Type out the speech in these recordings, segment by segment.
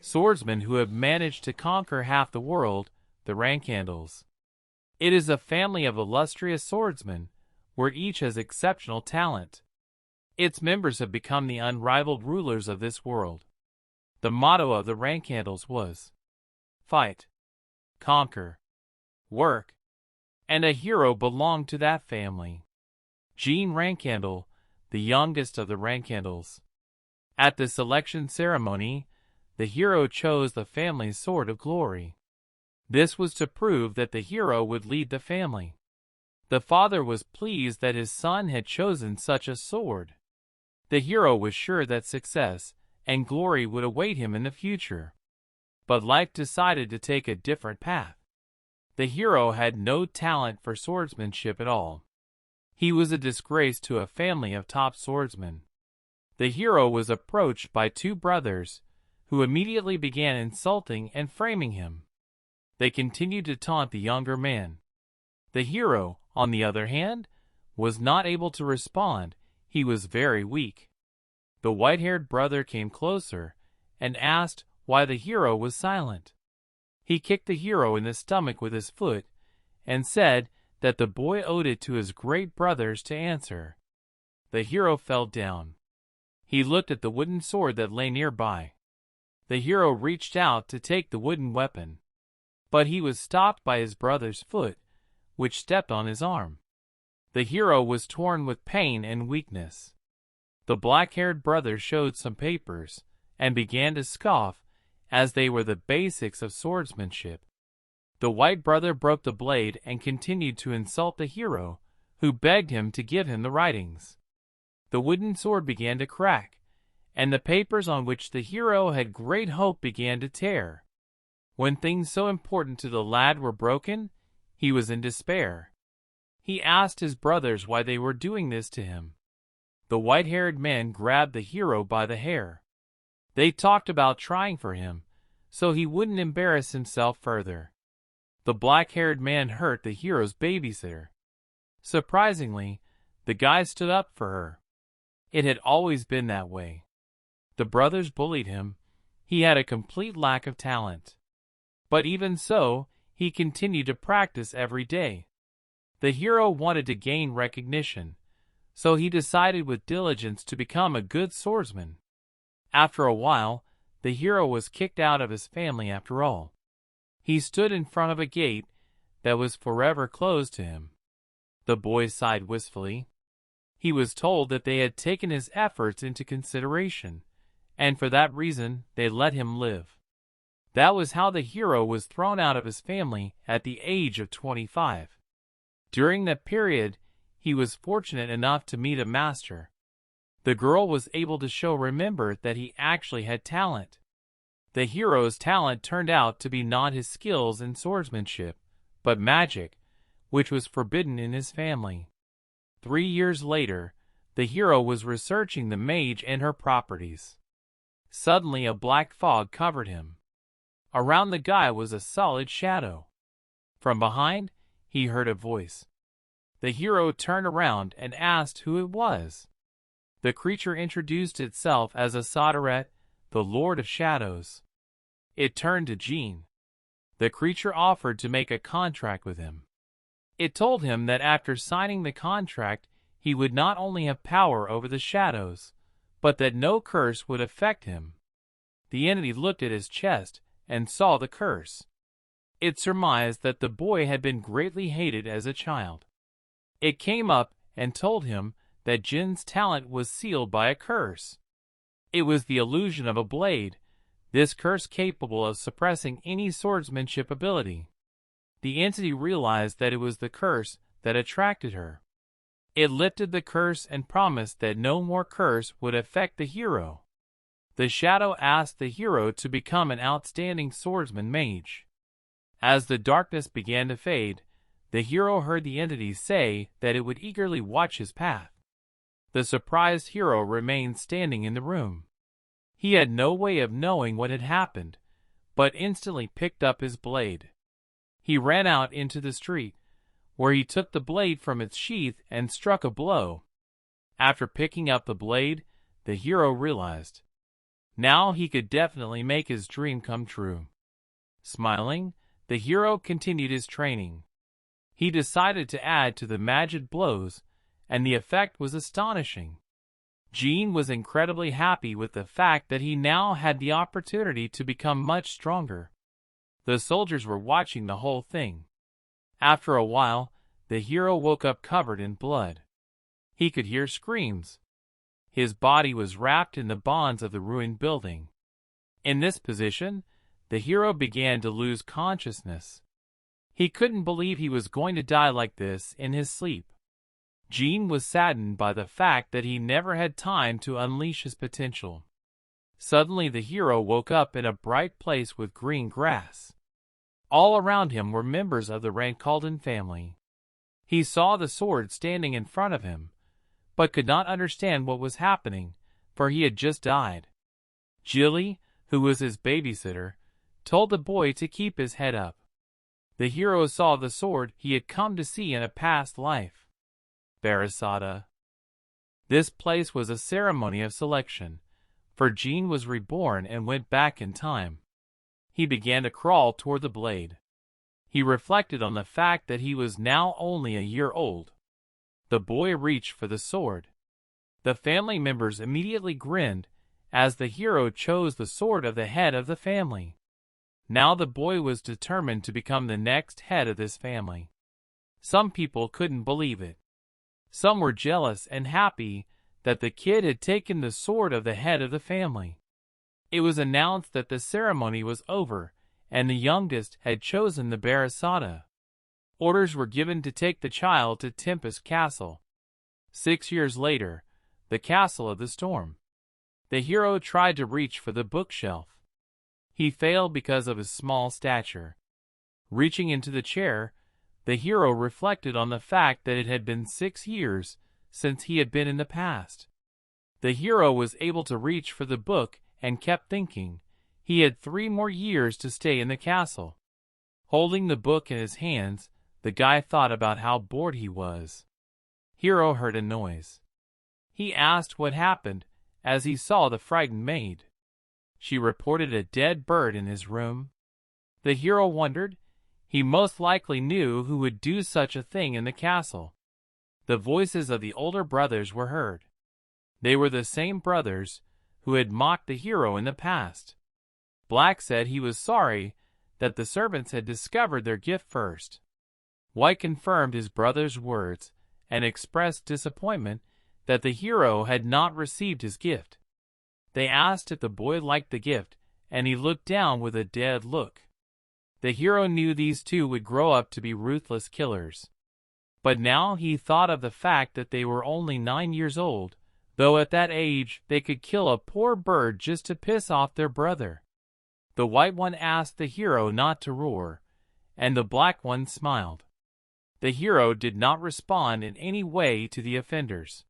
swordsmen who have managed to conquer half the world, the Rankandals. It is a family of illustrious swordsmen, where each has exceptional talent. Its members have become the unrivaled rulers of this world. The motto of the Rankandals was, "Fight, conquer, work," and a hero belonged to that family. Jean Rankandal, the youngest of the Rankandals. At the selection ceremony, the hero chose the family's sword of glory. This was to prove that the hero would lead the family. The father was pleased that his son had chosen such a sword. The hero was sure that success and glory would await him in the future. But life decided to take a different path. The hero had no talent for swordsmanship at all. He was a disgrace to a family of top swordsmen. The hero was approached by two brothers, who immediately began insulting and framing him. They continued to taunt the younger man. The hero, on the other hand, was not able to respond. He was very weak. The white-haired brother came closer and asked why the hero was silent. He kicked the hero in the stomach with his foot and said that the boy owed it to his great brothers to answer. The hero fell down. He looked at the wooden sword that lay nearby. The hero reached out to take the wooden weapon, but he was stopped by his brother's foot, which stepped on his arm. The hero was torn with pain and weakness. The black-haired brother showed some papers and began to scoff, as they were the basics of swordsmanship. The white brother broke the blade and continued to insult the hero, who begged him to give him the writings. The wooden sword began to crack, and the papers on which the hero had great hope began to tear. When things so important to the lad were broken, he was in despair. He asked his brothers why they were doing this to him. The white-haired man grabbed the hero by the hair. They talked about trying for him, so he wouldn't embarrass himself further. The black-haired man hurt the hero's babysitter. Surprisingly, the guy stood up for her. It had always been that way. The brothers bullied him. He had a complete lack of talent. But even so, he continued to practice every day. The hero wanted to gain recognition, so he decided with diligence to become a good swordsman. After a while, the hero was kicked out of his family after all. He stood in front of a gate that was forever closed to him. The boy sighed wistfully. He was told that they had taken his efforts into consideration, and for that reason they let him live. That was how the hero was thrown out of his family at the age of 25. During that period, he was fortunate enough to meet a master. The girl was able to show Remember that he actually had talent. The hero's talent turned out to be not his skills in swordsmanship, but magic, which was forbidden in his family. 3 years later, the hero was researching the mage and her properties. Suddenly a black fog covered him. Around the guy was a solid shadow. From behind, he heard a voice. The hero turned around and asked who it was. The creature introduced itself as a Sodaret, the Lord of Shadows. It turned to Jean. The creature offered to make a contract with him. It told him that after signing the contract, he would not only have power over the shadows, but that no curse would affect him. The entity looked at his chest and saw the curse. It surmised that the boy had been greatly hated as a child. It came up and told him that Jin's talent was sealed by a curse. It was the illusion of a blade, this curse capable of suppressing any swordsmanship ability. The entity realized that it was the curse that attracted her. It lifted the curse and promised that no more curse would affect the hero. The shadow asked the hero to become an outstanding swordsman mage. As the darkness began to fade, the hero heard the entity say that it would eagerly watch his path. The surprised hero remained standing in the room. He had no way of knowing what had happened, but instantly picked up his blade. He ran out into the street, where he took the blade from its sheath and struck a blow. After picking up the blade, the hero realized, Now he could definitely make his dream come true. Smiling, the hero continued his training. He decided to add to the magic blows, and the effect was astonishing. Jean was incredibly happy with the fact that he now had the opportunity to become much stronger. The soldiers were watching the whole thing. After a while, the hero woke up covered in blood. He could hear screams. His body was wrapped in the bonds of the ruined building. In this position, the hero began to lose consciousness. He couldn't believe he was going to die like this in his sleep. Jean was saddened by the fact that he never had time to unleash his potential. Suddenly the hero woke up in a bright place with green grass. All around him were members of the Rankalden family. He saw the sword standing in front of him, but could not understand what was happening, for he had just died. Jilly, who was his babysitter, told the boy to keep his head up. The hero saw the sword he had come to see in a past life. Barasada. This place was a ceremony of selection, for Jean was reborn and went back in time. He began to crawl toward the blade. He reflected on the fact that he was now only a year old. The boy reached for the sword. The family members immediately grinned as the hero chose the sword of the head of the family. Now the boy was determined to become the next head of this family. Some people couldn't believe it. Some were jealous and happy that the kid had taken the sword of the head of the family. It was announced that the ceremony was over and the youngest had chosen the Barasada. Orders were given to take the child to Tempest Castle. 6 years later, the Castle of the Storm. The hero tried to reach for the bookshelf. He failed because of his small stature. Reaching into the chair, the hero reflected on the fact that it had been 6 years since he had been in the past. The hero was able to reach for the book and kept thinking. He had 3 more years to stay in the castle. Holding the book in his hands, the guy thought about how bored he was. Hero heard a noise. He asked what happened as he saw the frightened maid. She reported a dead bird in his room. The hero wondered. He most likely knew who would do such a thing in the castle. The voices of the older brothers were heard. They were the same brothers who had mocked the hero in the past. Black said he was sorry that the servants had discovered their gift first. White confirmed his brother's words and expressed disappointment that the hero had not received his gift. They asked if the boy liked the gift, and he looked down with a dead look. The hero knew these two would grow up to be ruthless killers. But now he thought of the fact that they were only 9 years old, though at that age they could kill a poor bird just to piss off their brother. The white one asked the hero not to roar, and the black one smiled. The hero did not respond in any way to the offenders.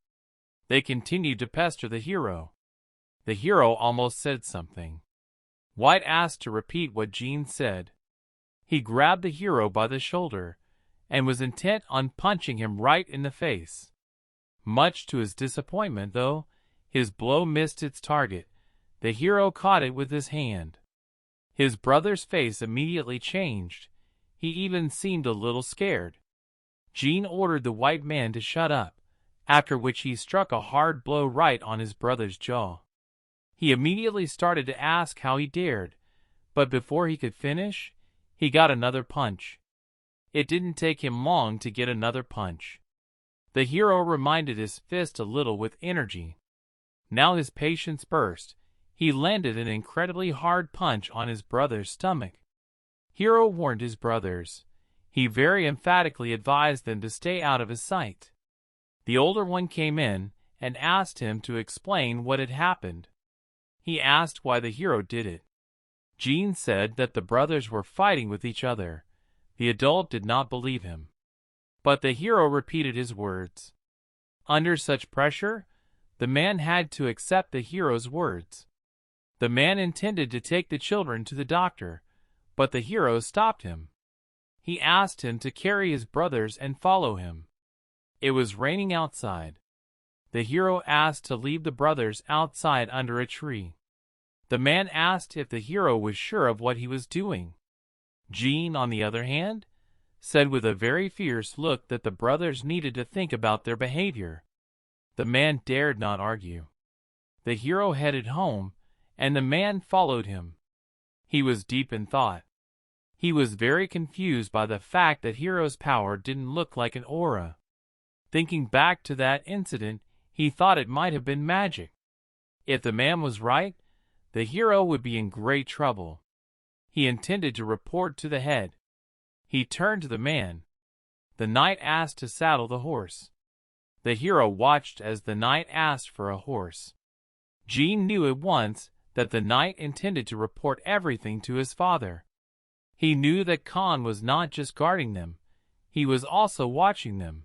They continued to pester the hero. The hero almost said something. White asked to repeat what Jean said. He grabbed the hero by the shoulder and was intent on punching him right in the face. Much to his disappointment, though, his blow missed its target. The hero caught it with his hand. His brother's face immediately changed. He even seemed a little scared. Jean ordered the white man to shut up, after which he struck a hard blow right on his brother's jaw. He immediately started to ask how he dared, but before he could finish, he got another punch. It didn't take him long to get another punch. The hero reminded his fist a little with energy. Now his patience burst. He landed an incredibly hard punch on his brother's stomach. Hero warned his brothers. He very emphatically advised them to stay out of his sight. The older one came in and asked him to explain what had happened. He asked why the hero did it. Jean said that the brothers were fighting with each other. The adult did not believe him. But the hero repeated his words. Under such pressure, the man had to accept the hero's words. The man intended to take the children to the doctor, but the hero stopped him. He asked him to carry his brothers and follow him. It was raining outside. The hero asked to leave the brothers outside under a tree. The man asked if the hero was sure of what he was doing. Jean, on the other hand, said with a very fierce look that the brothers needed to think about their behavior. The man dared not argue. The hero headed home, and the man followed him. He was deep in thought. He was very confused by the fact that Hero's power didn't look like an aura. Thinking back to that incident, he thought it might have been magic. If the man was right, the hero would be in great trouble. He intended to report to the head. He turned to the man. The knight asked to saddle the horse. The hero watched as the knight asked for a horse. Jean knew at once that the knight intended to report everything to his father. He knew that Khan was not just guarding them, he was also watching them.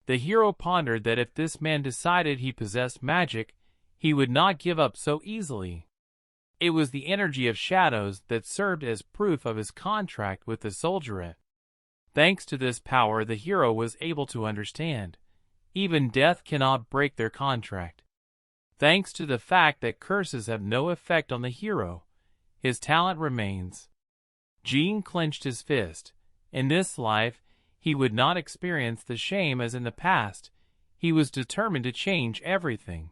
The hero pondered that if this man decided he possessed magic, he would not give up so easily. It was the energy of shadows that served as proof of his contract with the soldierate. Thanks to this power, the hero was able to understand. Even death cannot break their contract. Thanks to the fact that curses have no effect on the hero, his talent remains. Jean clenched his fist. In this life, he would not experience the shame as in the past. He was determined to change everything.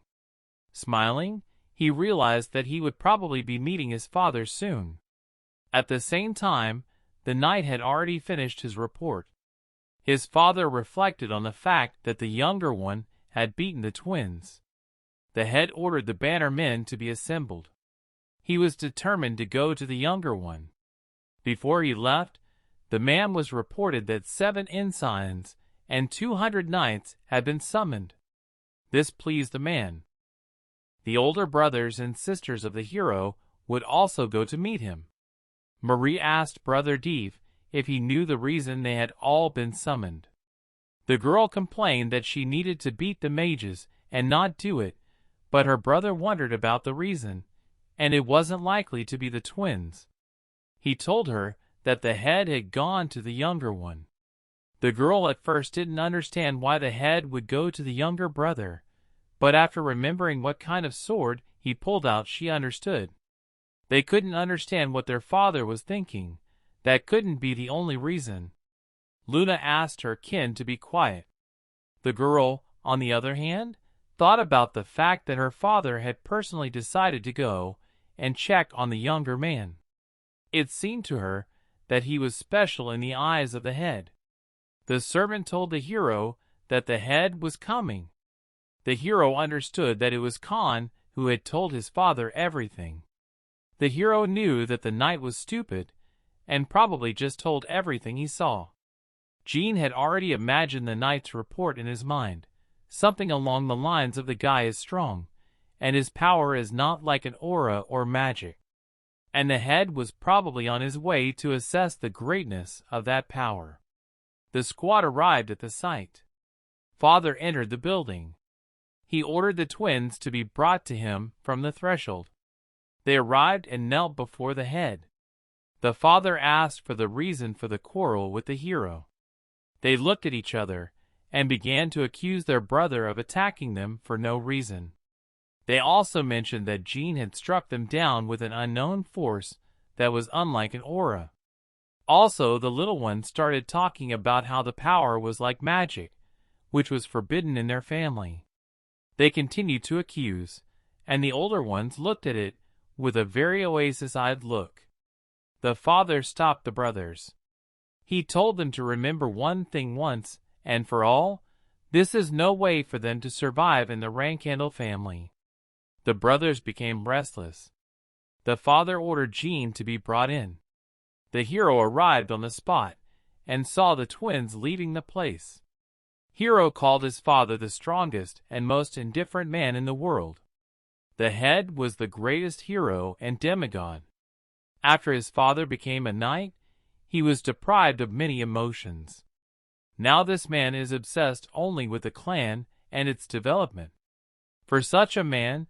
Smiling, he realized that he would probably be meeting his father soon. At the same time, the knight had already finished his report. His father reflected on the fact that the younger one had beaten the twins. The head ordered the banner men to be assembled. He was determined to go to the younger one. Before he left, the man was reported that 7 ensigns and 200 knights had been summoned. This pleased the man. The older brothers and sisters of the hero would also go to meet him. Marie asked Brother Deef if he knew the reason they had all been summoned. The girl complained that she needed to beat the mages and not do it, but her brother wondered about the reason, and it wasn't likely to be the twins. He told her that the head had gone to the younger one. The girl at first didn't understand why the head would go to the younger brother, but after remembering what kind of sword he pulled out, she understood. They couldn't understand what their father was thinking. That couldn't be the only reason. Luna asked her kin to be quiet. The girl, on the other hand, thought about the fact that her father had personally decided to go and check on the younger man. It seemed to her that he was special in the eyes of the head. The servant told the hero that the head was coming. The hero understood that it was Khan who had told his father everything. The hero knew that the knight was stupid and probably just told everything he saw. Jean had already imagined the knight's report in his mind, something along the lines of the guy is strong, and his power is not like an aura or magic. And the head was probably on his way to assess the greatness of that power. The squad arrived at the site. Father entered the building. He ordered the twins to be brought to him from the threshold. They arrived and knelt before the head. The father asked for the reason for the quarrel with the hero. They looked at each other and began to accuse their brother of attacking them for no reason. They also mentioned that Jean had struck them down with an unknown force that was unlike an aura. Also, the little ones started talking about how the power was like magic, which was forbidden in their family. They continued to accuse, and the older ones looked at it with a very oasis-eyed look. The father stopped the brothers. He told them to remember one thing once and for all: this is no way for them to survive in the Rankandle family. The brothers became restless. The father ordered Jean to be brought in. The hero arrived on the spot and saw the twins leaving the place. Hero called his father the strongest and most indifferent man in the world. The head was the greatest hero and demigod. After his father became a knight, he was deprived of many emotions. Now this man is obsessed only with the clan and its development. For such a man,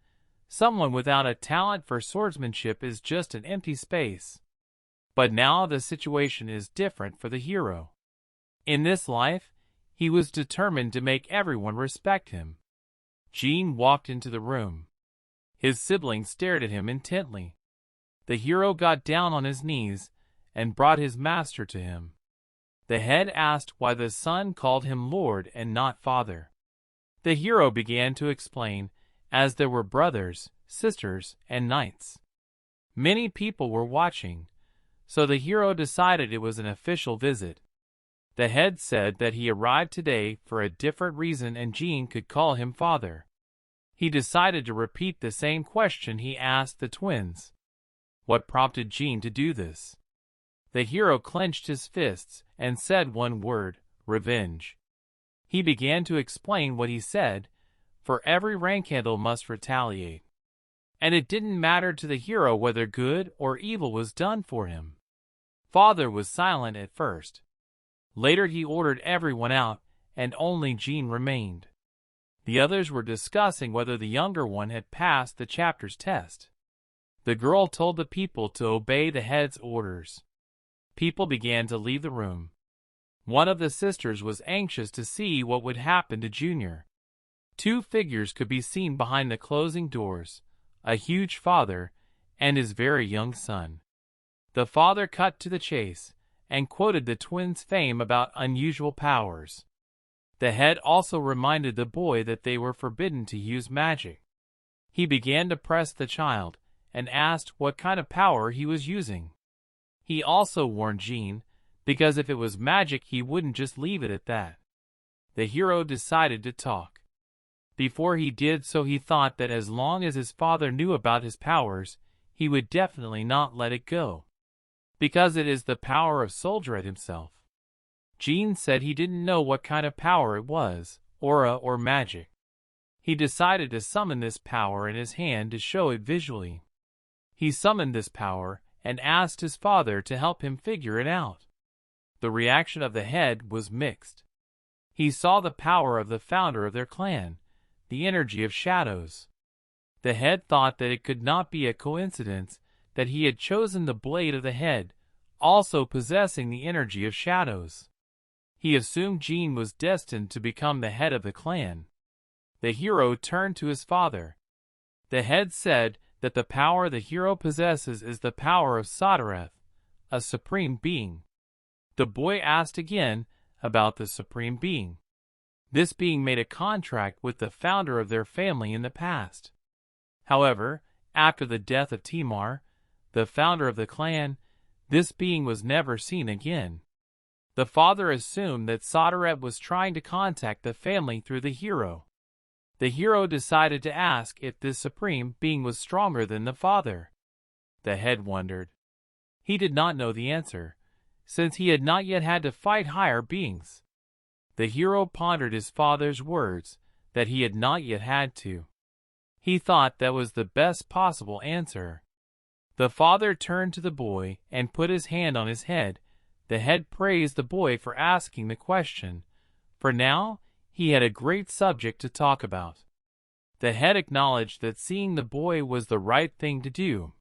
someone without a talent for swordsmanship is just an empty space. But now the situation is different for the hero. In this life, he was determined to make everyone respect him. Jean walked into the room. His siblings stared at him intently. The hero got down on his knees and brought his master to him. The head asked why the son called him Lord and not Father. The hero began to explain, as there were brothers, sisters, and knights. Many people were watching, so the hero decided it was an official visit. The head said that he arrived today for a different reason and Jean could call him father. He decided to repeat the same question he asked the twins. What prompted Jean to do this? The hero clenched his fists and said one word, revenge. He began to explain what he said, for every rankhandle must retaliate. And it didn't matter to the hero whether good or evil was done for him. Father was silent at first. Later he ordered everyone out, and only Jean remained. The others were discussing whether the younger one had passed the chapter's test. The girl told the people to obey the head's orders. People began to leave the room. One of the sisters was anxious to see what would happen to Junior. Two figures could be seen behind the closing doors, a huge father and his very young son. The father cut to the chase and quoted the twins' fame about unusual powers. The head also reminded the boy that they were forbidden to use magic. He began to press the child and asked what kind of power he was using. He also warned Jean, because if it was magic he wouldn't just leave it at that. The hero decided to talk. Before he did so he thought that as long as his father knew about his powers, he would definitely not let it go. Because it is the power of Soldier himself. Jean said he didn't know what kind of power it was, aura or magic. He decided to summon this power in his hand to show it visually. He summoned this power and asked his father to help him figure it out. The reaction of the head was mixed. He saw the power of the founder of their clan, the energy of shadows. The head thought that it could not be a coincidence that he had chosen the blade of the head, also possessing the energy of shadows. He assumed Jean was destined to become the head of the clan. The hero turned to his father. The head said that the power the hero possesses is the power of Sodereth, a supreme being. The boy asked again about the supreme being. This being made a contract with the founder of their family in the past. However, after the death of Timar, the founder of the clan, this being was never seen again. The father assumed that Sodereth was trying to contact the family through the hero. The hero decided to ask if this supreme being was stronger than the father. The head wondered. He did not know the answer, since he had not yet had to fight higher beings. The hero pondered his father's words, that he had not yet had to. He thought that was the best possible answer. The father turned to the boy and put his hand on his head. The head praised the boy for asking the question, for now he had a great subject to talk about. The head acknowledged that seeing the boy was the right thing to do.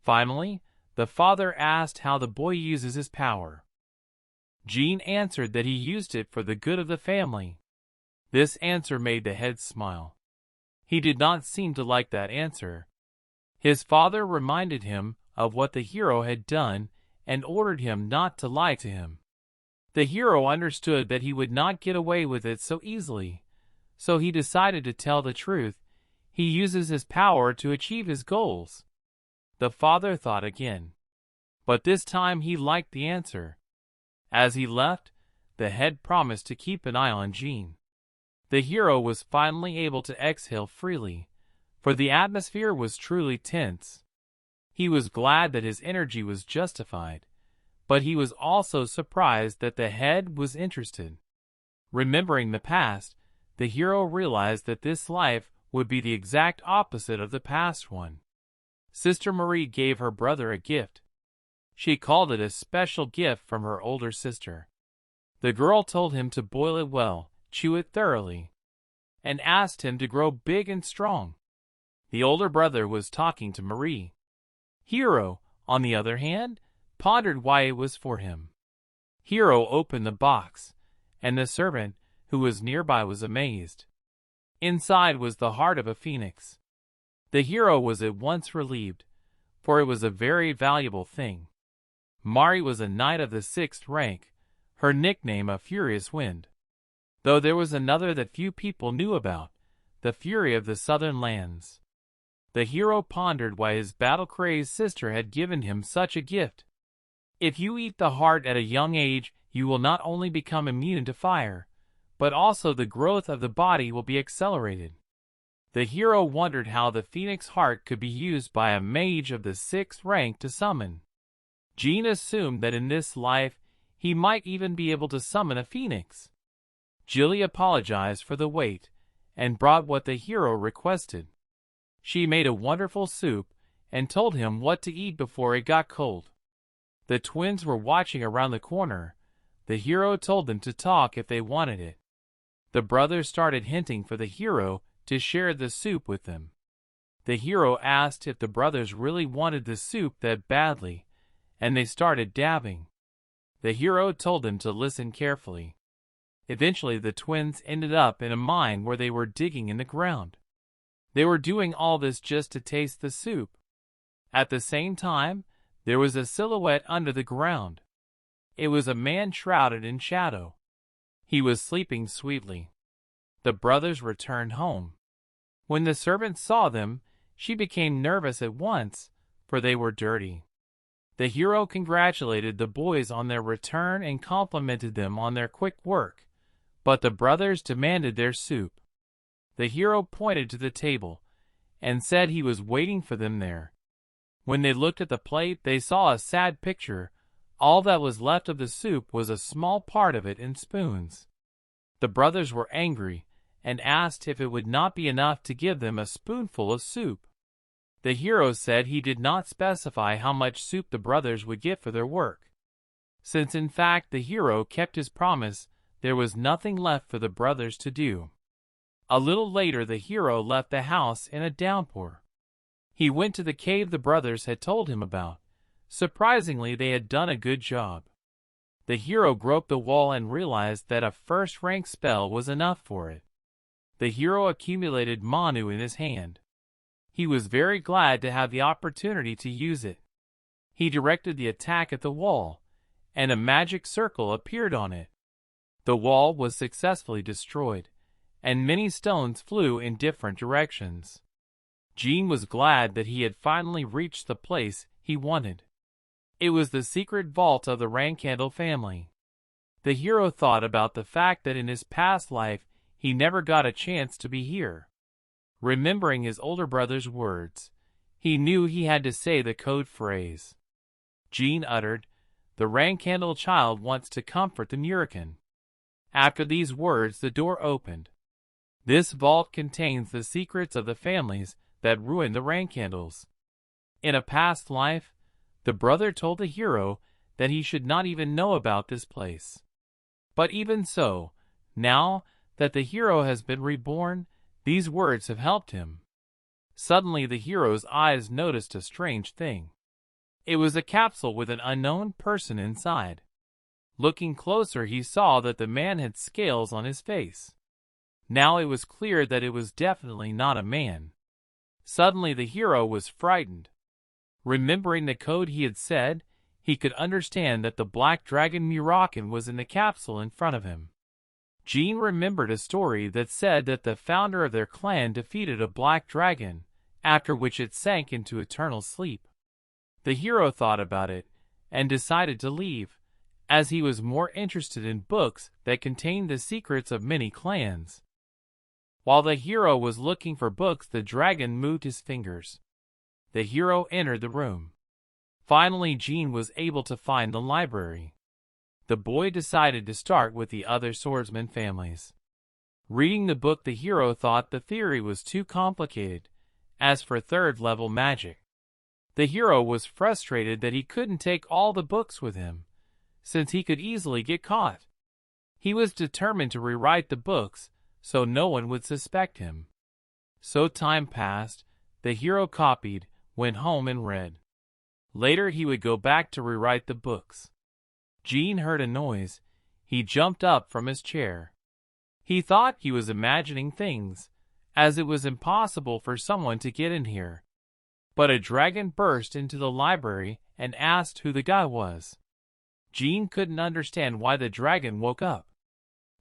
Finally, the father asked how the boy uses his power. Jean answered that he used it for the good of the family. This answer made the head smile. He did not seem to like that answer. His father reminded him of what the hero had done and ordered him not to lie to him. The hero understood that he would not get away with it so easily, so he decided to tell the truth. He uses his power to achieve his goals. The father thought again, but this time he liked the answer. As he left, the head promised to keep an eye on Jean. The hero was finally able to exhale freely, for the atmosphere was truly tense. He was glad that his energy was justified, but he was also surprised that the head was interested. Remembering the past, the hero realized that this life would be the exact opposite of the past one. Sister Marie gave her brother a gift. She called it a special gift from her older sister. The girl told him to boil it well, chew it thoroughly, and asked him to grow big and strong. The older brother was talking to Marie. Hero, on the other hand, pondered why it was for him. Hero opened the box, and the servant, who was nearby, was amazed. Inside was the heart of a phoenix. The hero was at once relieved, for it was a very valuable thing. Mari was a knight of the 6th rank, her nickname a Furious Wind. Though there was another that few people knew about, the Fury of the Southern Lands. The hero pondered why his battle-crazed sister had given him such a gift. If you eat the heart at a young age, you will not only become immune to fire, but also the growth of the body will be accelerated. The hero wondered how the phoenix heart could be used by a mage of the 6th rank to summon. Jean assumed that in this life, he might even be able to summon a phoenix. Jilly apologized for the wait, and brought what the hero requested. She made a wonderful soup, and told him what to eat before it got cold. The twins were watching around the corner. The hero told them to talk if they wanted it. The brothers started hinting for the hero to share the soup with them. The hero asked if the brothers really wanted the soup that badly, and they started dabbing. The hero told them to listen carefully. Eventually the twins ended up in a mine where they were digging in the ground. They were doing all this just to taste the soup. At the same time, there was a silhouette under the ground. It was a man shrouded in shadow. He was sleeping sweetly. The brothers returned home. When the servant saw them, she became nervous at once, for they were dirty. The hero congratulated the boys on their return and complimented them on their quick work, but the brothers demanded their soup. The hero pointed to the table, and said he was waiting for them there. When they looked at the plate, they saw a sad picture. All that was left of the soup was a small part of it in spoons. The brothers were angry, and asked if it would not be enough to give them a spoonful of soup. The hero said he did not specify how much soup the brothers would get for their work. Since in fact the hero kept his promise, there was nothing left for the brothers to do. A little later the hero left the house in a downpour. He went to the cave the brothers had told him about. Surprisingly, they had done a good job. The hero groped the wall and realized that a first-rank spell was enough for it. The hero accumulated Manu in his hand. He was very glad to have the opportunity to use it. He directed the attack at the wall, and a magic circle appeared on it. The wall was successfully destroyed, and many stones flew in different directions. Jean was glad that he had finally reached the place he wanted. It was the secret vault of the Rankandle family. The hero thought about the fact that in his past life he never got a chance to be here. Remembering his older brother's words, he knew he had to say the code phrase. Jean uttered, "The Rankandle child wants to comfort the Murican." After these words the door opened. This vault contains the secrets of the families that ruined the Rankandles. In a past life, the brother told the hero that he should not even know about this place. But even so, now that the hero has been reborn, these words have helped him. Suddenly the hero's eyes noticed a strange thing. It was a capsule with an unknown person inside. Looking closer, he saw that the man had scales on his face. Now it was clear that it was definitely not a man. Suddenly the hero was frightened. Remembering the code he had said, he could understand that the black dragon Murakan was in the capsule in front of him. Jean remembered a story that said that the founder of their clan defeated a black dragon, after which it sank into eternal sleep. The hero thought about it, and decided to leave, as he was more interested in books that contained the secrets of many clans. While the hero was looking for books, the dragon moved his fingers. The hero entered the room. Finally, Jean was able to find the library. The boy decided to start with the other swordsman families. Reading the book, the hero thought the theory was too complicated, as for third-level magic. The hero was frustrated that he couldn't take all the books with him, since he could easily get caught. He was determined to rewrite the books so no one would suspect him. So time passed, the hero copied, went home and read. Later he would go back to rewrite the books. Jean heard a noise. He jumped up from his chair. He thought he was imagining things, as it was impossible for someone to get in here. But a dragon burst into the library and asked who the guy was. Jean couldn't understand why the dragon woke up.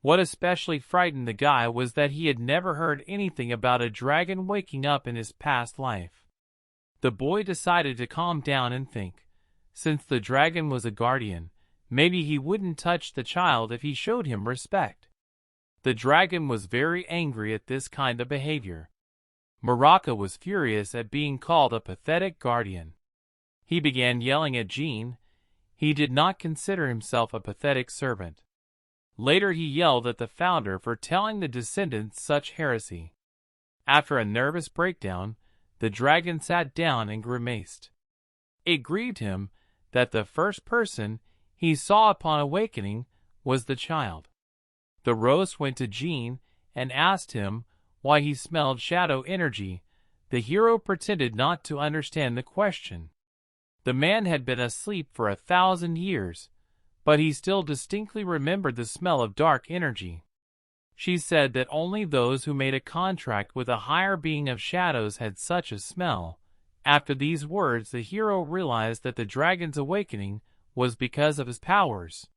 What especially frightened the guy was that he had never heard anything about a dragon waking up in his past life. The boy decided to calm down and think. Since the dragon was a guardian, maybe he wouldn't touch the child if he showed him respect. The dragon was very angry at this kind of behavior. Muraka was furious at being called a pathetic guardian. He began yelling at Jean. He did not consider himself a pathetic servant. Later he yelled at the founder for telling the descendants such heresy. After a nervous breakdown, the dragon sat down and grimaced. It grieved him that the first person he saw upon awakening was the child. The roast went to Jean and asked him why he smelled shadow energy. The hero pretended not to understand the question. The man had been asleep for 1,000 years, but he still distinctly remembered the smell of dark energy. She said that only those who made a contract with a higher being of shadows had such a smell. After these words, the hero realized that the dragon's awakening was because of his powers.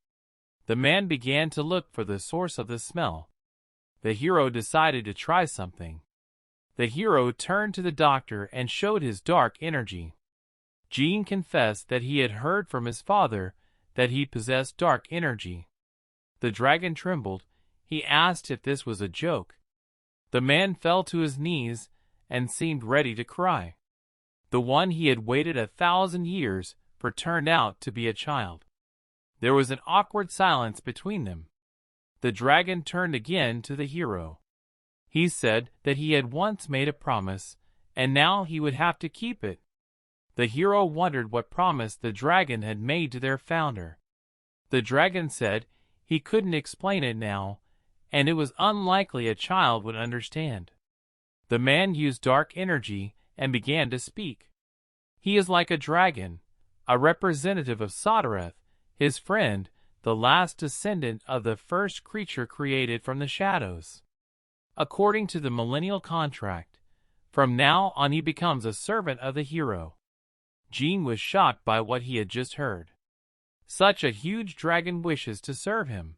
The man began to look for the source of the smell. The hero decided to try something. The hero turned to the doctor and showed his dark energy. Jean confessed that he had heard from his father that he possessed dark energy. The dragon trembled. He asked if this was a joke. The man fell to his knees and seemed ready to cry. The one he had waited 1,000 years for turned out to be a child. There was an awkward silence between them. The dragon turned again to the hero. He said that he had once made a promise, and now he would have to keep it. The hero wondered what promise the dragon had made to their founder. The dragon said he couldn't explain it now, and it was unlikely a child would understand. The man used dark energy and began to speak. He is like a dragon, a representative of Sodereth, his friend, the last descendant of the first creature created from the shadows. According to the millennial contract, from now on he becomes a servant of the hero. Jean was shocked by what he had just heard. Such a huge dragon wishes to serve him.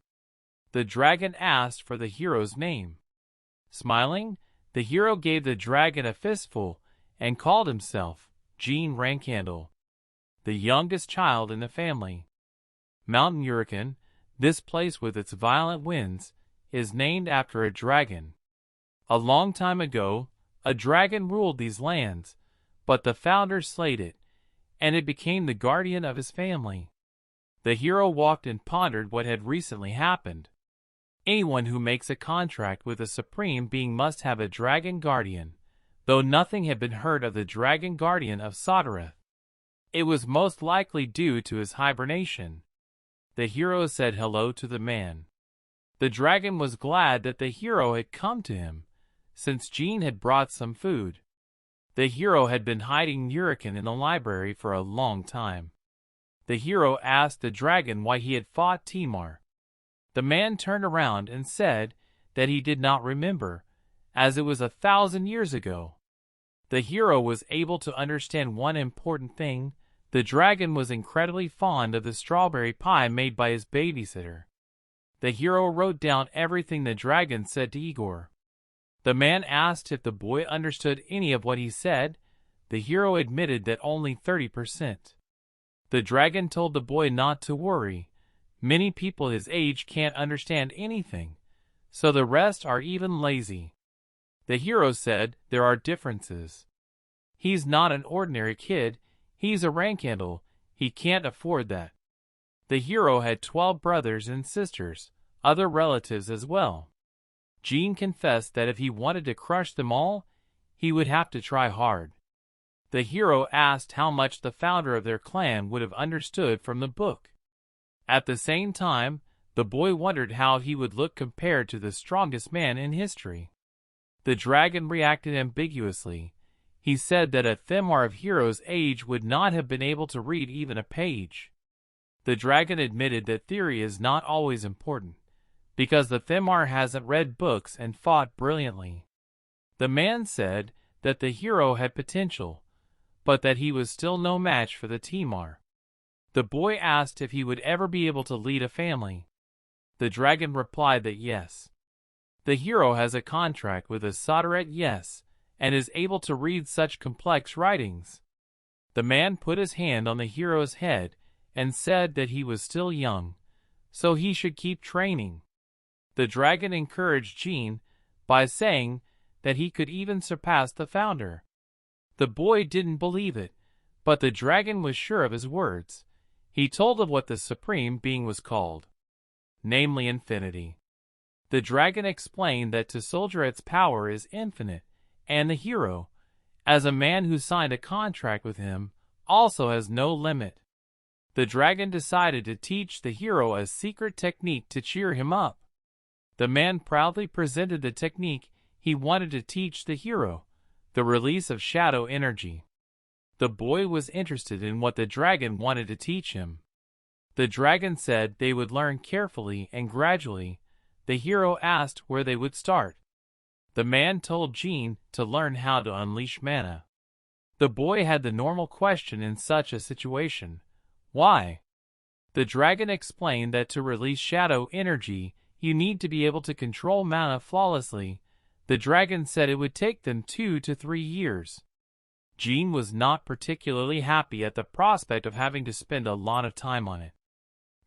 The dragon asked for the hero's name. Smiling, the hero gave the dragon a fistful and called himself Jean Rankandle, the youngest child in the family. Mount Hurricane, this place with its violent winds, is named after a dragon. A long time ago, a dragon ruled these lands, but the founder slayed it, and it became the guardian of his family. The hero walked and pondered what had recently happened. Anyone who makes a contract with a supreme being must have a dragon guardian, though nothing had been heard of the dragon guardian of Sodereth. It was most likely due to his hibernation. The hero said hello to the man. The dragon was glad that the hero had come to him, since Jean had brought some food. The hero had been hiding Hurricane in the library for a long time. The hero asked the dragon why he had fought Timar. The man turned around and said that he did not remember, as it was 1,000 years ago. The hero was able to understand one important thing. The dragon was incredibly fond of the strawberry pie made by his babysitter. The hero wrote down everything the dragon said to Igor. The man asked if the boy understood any of what he said. The hero admitted that only 30%. The dragon told the boy not to worry. Many people his age can't understand anything, so the rest are even lazy. The hero said there are differences. He's not an ordinary kid, he's a Rankandle, he can't afford that. The hero had 12 brothers and sisters, other relatives as well. Jean confessed that if he wanted to crush them all, he would have to try hard. The hero asked how much the founder of their clan would have understood from the book. At the same time, the boy wondered how he would look compared to the strongest man in history. The dragon reacted ambiguously. He said that a Themar of hero's age would not have been able to read even a page. The dragon admitted that theory is not always important, because the Themar hasn't read books and fought brilliantly. The man said that the hero had potential, but that he was still no match for the Timar. The boy asked if he would ever be able to lead a family. The dragon replied that yes. The hero has a contract with a Sodaret yes, and is able to read such complex writings. The man put his hand on the hero's head and said that he was still young, so he should keep training. The dragon encouraged Jean by saying that he could even surpass the founder. The boy didn't believe it, but the dragon was sure of his words. He told of what the supreme being was called, namely infinity. The dragon explained that to soldier its power is infinite, and the hero, as a man who signed a contract with him, also has no limit. The dragon decided to teach the hero a secret technique to cheer him up. The man proudly presented the technique he wanted to teach the hero, the release of shadow energy. The boy was interested in what the dragon wanted to teach him. The dragon said they would learn carefully and gradually. The hero asked where they would start. The man told Jean to learn how to unleash mana. The boy had the normal question in such a situation: why? The dragon explained that to release shadow energy, you need to be able to control mana flawlessly. The dragon said it would take them 2 to 3 years. Jean was not particularly happy at the prospect of having to spend a lot of time on it.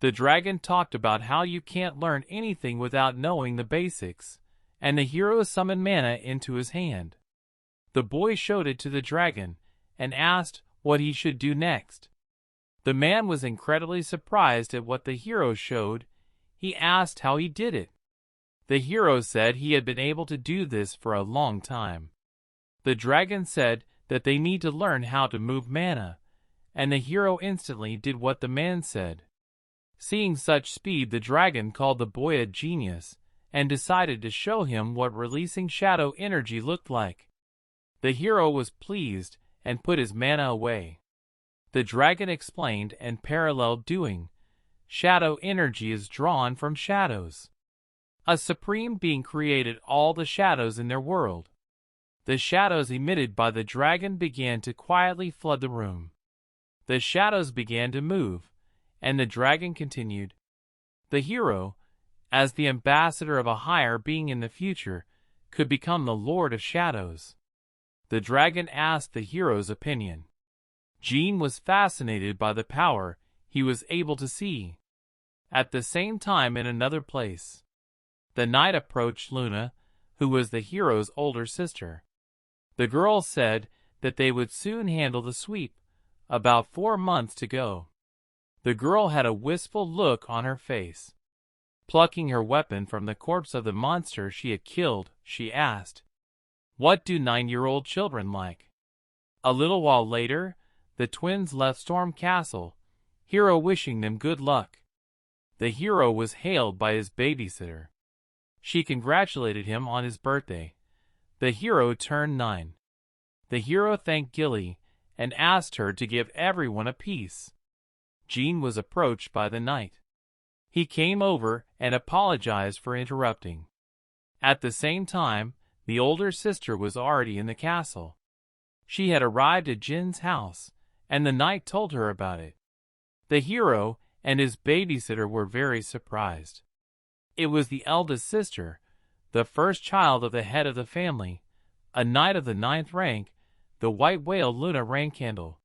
The dragon talked about how you can't learn anything without knowing the basics, and the hero summoned mana into his hand. The boy showed it to the dragon and asked what he should do next. The man was incredibly surprised at what the hero showed. He asked how he did it. The hero said he had been able to do this for a long time. The dragon said that they need to learn how to move mana, and the hero instantly did what the man said. Seeing such speed, the dragon called the boy a genius and decided to show him what releasing shadow energy looked like. The hero was pleased and put his mana away. The dragon explained and paralleled doing. Shadow energy is drawn from shadows. A supreme being created all the shadows in their world. The shadows emitted by the dragon began to quietly flood the room. The shadows began to move, and the dragon continued. The hero, as the ambassador of a higher being in the future, could become the Lord of Shadows. The dragon asked the hero's opinion. Jean was fascinated by the power he was able to see. At the same time, in another place, the knight approached Luna, who was the hero's older sister. The girl said that they would soon handle the sweep, about 4 months to go. The girl had a wistful look on her face. Plucking her weapon from the corpse of the monster she had killed, she asked, "What do 9-year-old children like?" A little while later, the twins left Storm Castle, Hero wishing them good luck. The hero was hailed by his babysitter. She congratulated him on his birthday. The hero turned 9. The hero thanked Gilly and asked her to give everyone a piece. Jean was approached by the knight. He came over and apologized for interrupting. At the same time, the older sister was already in the castle. She had arrived at Jin's house, and the knight told her about it. The hero and his babysitter were very surprised. It was the eldest sister, the first child of the head of the family, a knight of the 9th rank, the white whale Luna Rankandle.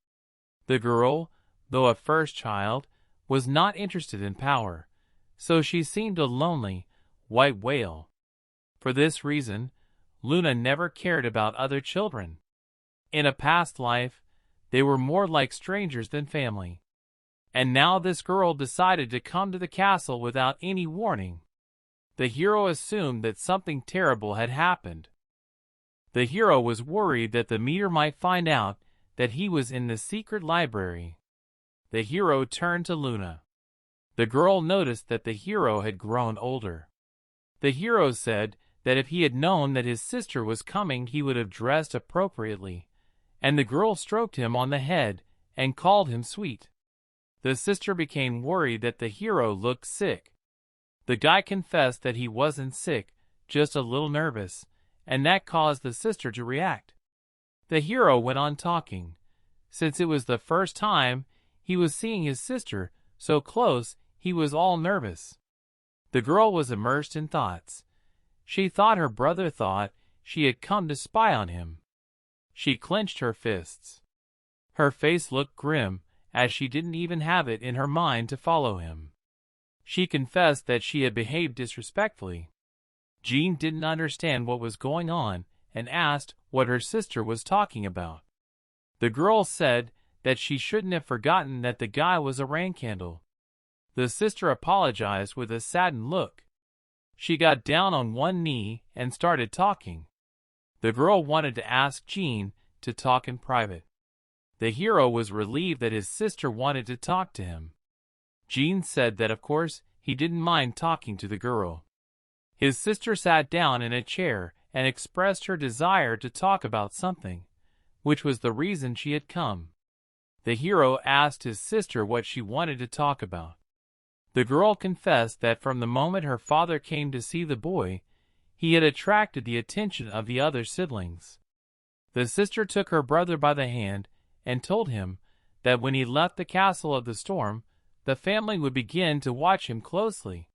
The girl, though a first child, was not interested in power, so she seemed a lonely, white whale. For this reason, Luna never cared about other children. In a past life, they were more like strangers than family. And now this girl decided to come to the castle without any warning. The hero assumed that something terrible had happened. The hero was worried that the meter might find out that he was in the secret library. The hero turned to Luna. The girl noticed that the hero had grown older. The hero said that if he had known that his sister was coming, he would have dressed appropriately, and the girl stroked him on the head and called him sweet. The sister became worried that the hero looked sick. The guy confessed that he wasn't sick, just a little nervous, and that caused the sister to react. The hero went on talking. Since it was the first time he was seeing his sister so close, he was all nervous. The girl was immersed in thoughts. She thought her brother thought she had come to spy on him. She clenched her fists. Her face looked grim, as she didn't even have it in her mind to follow him. She confessed that she had behaved disrespectfully. Jean didn't understand what was going on and asked what her sister was talking about. The girl said that she shouldn't have forgotten that the guy was a rain candle. The sister apologized with a saddened look. She got down on one knee and started talking. The girl wanted to ask Jean to talk in private. The hero was relieved that his sister wanted to talk to him. Jean said that of course he didn't mind talking to the girl. His sister sat down in a chair and expressed her desire to talk about something, which was the reason she had come. The hero asked his sister what she wanted to talk about. The girl confessed that from the moment her father came to see the boy, he had attracted the attention of the other siblings. The sister took her brother by the hand and told him that when he left the castle of the storm, the family would begin to watch him closely.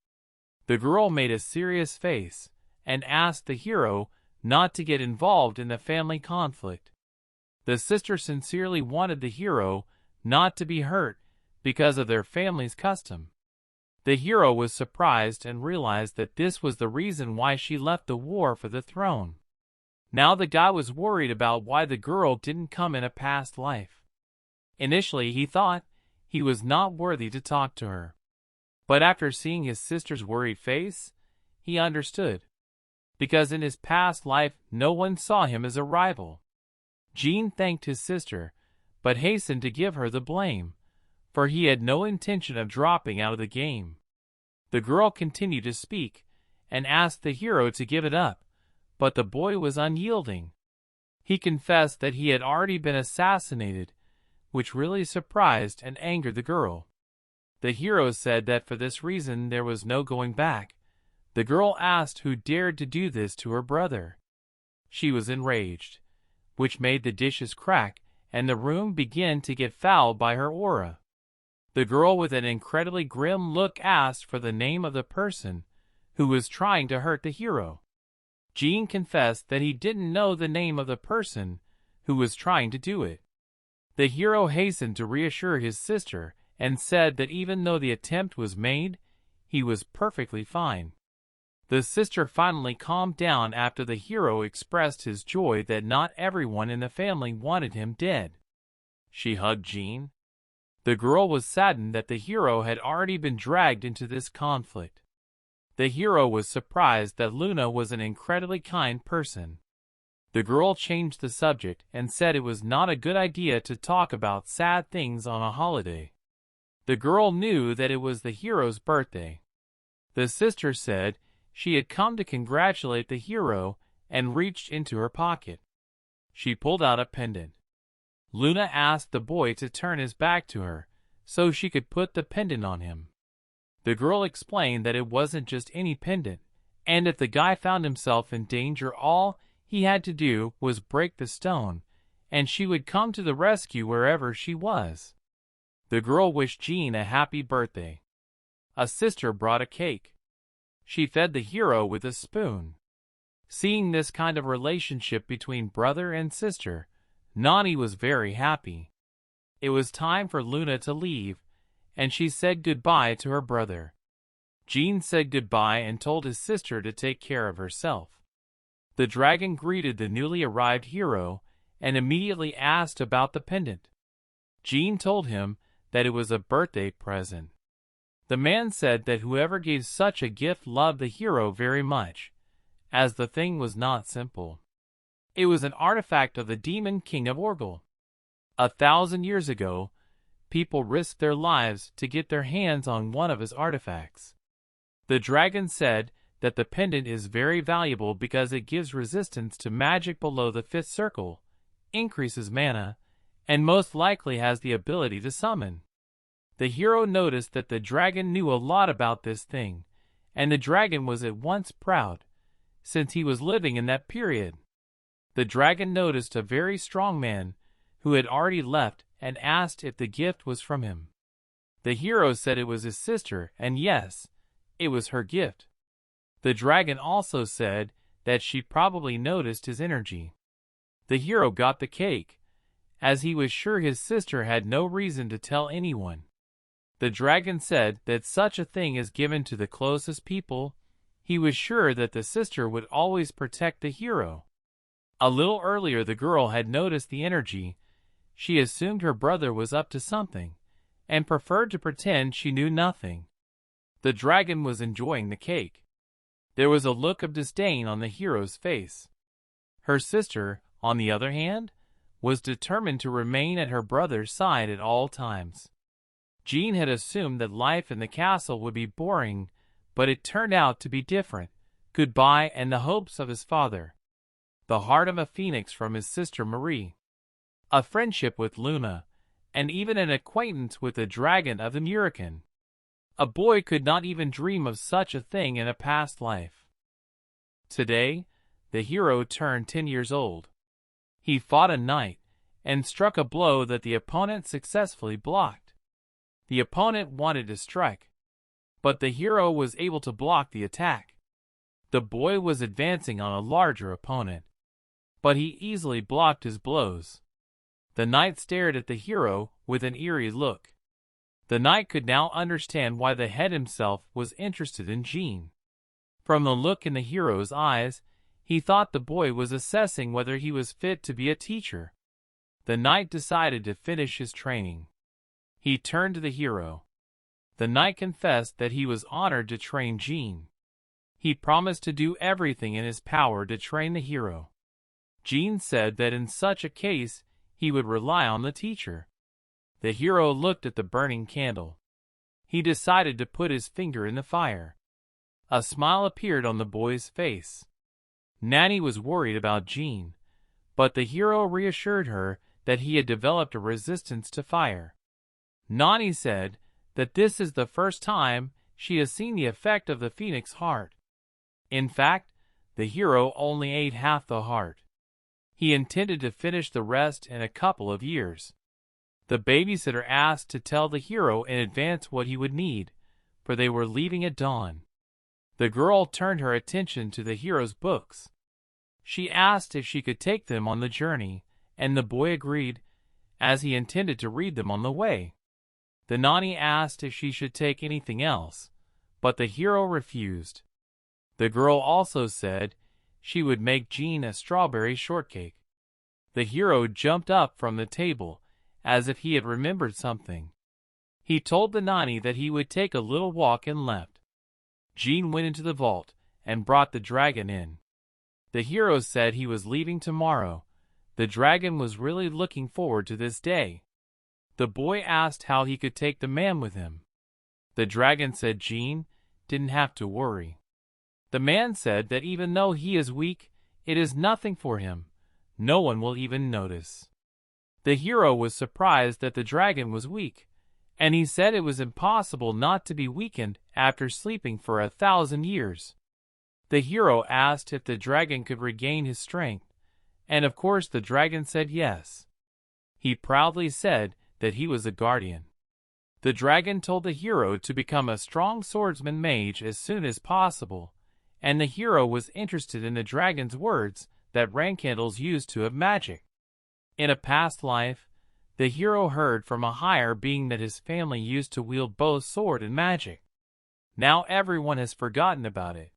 The girl made a serious face and asked the hero not to get involved in the family conflict. The sister sincerely wanted the hero not to be hurt because of their family's custom. The hero was surprised and realized that this was the reason why she left the war for the throne. Now the guy was worried about why the girl didn't come in a past life. Initially he thought he was not worthy to talk to her. But after seeing his sister's worried face, he understood. Because in his past life no one saw him as a rival. Jean thanked his sister, but hastened to give her the blame, for he had no intention of dropping out of the game. The girl continued to speak, and asked the hero to give it up, but the boy was unyielding. He confessed that he had already been assassinated, which really surprised and angered the girl. The hero said that for this reason there was no going back. The girl asked who dared to do this to her brother. She was enraged, which made the dishes crack and the room begin to get fouled by her aura. The girl with an incredibly grim look asked for the name of the person who was trying to hurt the hero. Jean confessed that he didn't know the name of the person who was trying to do it. The hero hastened to reassure his sister and said that even though the attempt was made, he was perfectly fine. The sister finally calmed down after the hero expressed his joy that not everyone in the family wanted him dead. She hugged Jean. The girl was saddened that the hero had already been dragged into this conflict. The hero was surprised that Luna was an incredibly kind person. The girl changed the subject and said it was not a good idea to talk about sad things on a holiday. The girl knew that it was the hero's birthday. The sister said she had come to congratulate the hero and reached into her pocket. She pulled out a pendant. Luna asked the boy to turn his back to her so she could put the pendant on him. The girl explained that it wasn't just any pendant, and if the guy found himself in danger, all he had to do was break the stone, and she would come to the rescue wherever she was. The girl wished Jean a happy birthday. A sister brought a cake. She fed the hero with a spoon. Seeing this kind of relationship between brother and sister, Nani was very happy. It was time for Luna to leave, and she said goodbye to her brother. Jean said goodbye and told his sister to take care of herself. The dragon greeted the newly arrived hero and immediately asked about the pendant. Jean told him that it was a birthday present. The man said that whoever gave such a gift loved the hero very much, as the thing was not simple. It was an artifact of the demon king of Orgel. 1,000 years ago, people risked their lives to get their hands on one of his artifacts. The dragon said that the pendant is very valuable because it gives resistance to magic below the 5th circle, increases mana, and most likely has the ability to summon. The hero noticed that the dragon knew a lot about this thing, and the dragon was at once proud, since he was living in that period. The dragon noticed a very strong man who had already left and asked if the gift was from him. The hero said it was his sister, and yes, it was her gift. The dragon also said that she probably noticed his energy. The hero got the cake, as he was sure his sister had no reason to tell anyone. The dragon said that such a thing is given to the closest people. He was sure that the sister would always protect the hero. A little earlier the girl had noticed the energy. She assumed her brother was up to something, and preferred to pretend she knew nothing. The dragon was enjoying the cake. There was a look of disdain on the hero's face. Her sister, on the other hand, was determined to remain at her brother's side at all times. Jean had assumed that life in the castle would be boring, but it turned out to be different. Goodbye and the hopes of his father. The heart of a phoenix from his sister Marie. A friendship with Luna, and even an acquaintance with the dragon of the Murican. A boy could not even dream of such a thing in a past life. Today, the hero turned 10 years old. He fought a knight, and struck a blow that the opponent successfully blocked. The opponent wanted to strike, but the hero was able to block the attack. The boy was advancing on a larger opponent, but he easily blocked his blows. The knight stared at the hero with an eerie look. The knight could now understand why the head himself was interested in Jean. From the look in the hero's eyes, he thought the boy was assessing whether he was fit to be a teacher. The knight decided to finish his training. He turned to the hero. The knight confessed that he was honored to train Jean. He promised to do everything in his power to train the hero. Jean said that in such a case, he would rely on the teacher. The hero looked at the burning candle. He decided to put his finger in the fire. A smile appeared on the boy's face. Nanny was worried about Jean, but the hero reassured her that he had developed a resistance to fire. Nani said that this is the first time she has seen the effect of the phoenix heart. In fact, the hero only ate half the heart. He intended to finish the rest in a couple of years. The babysitter asked to tell the hero in advance what he would need, for they were leaving at dawn. The girl turned her attention to the hero's books. She asked if she could take them on the journey, and the boy agreed, as he intended to read them on the way. The nanny asked if she should take anything else, but the hero refused. The girl also said she would make Jean a strawberry shortcake. The hero jumped up from the table, as if he had remembered something. He told the nanny that he would take a little walk and left. Jean went into the vault and brought the dragon in. The hero said he was leaving tomorrow. The dragon was really looking forward to this day. The boy asked how he could take the man with him. The dragon said Jean didn't have to worry. The man said that even though he is weak, it is nothing for him. No one will even notice. The hero was surprised that the dragon was weak, and he said it was impossible not to be weakened after sleeping for 1,000 years. The hero asked if the dragon could regain his strength, and of course the dragon said yes. He proudly said that he was a guardian. The dragon told the hero to become a strong swordsman mage as soon as possible, and the hero was interested in the dragon's words that Rankandles used to have magic. In a past life, the hero heard from a higher being that his family used to wield both sword and magic. Now everyone has forgotten about it.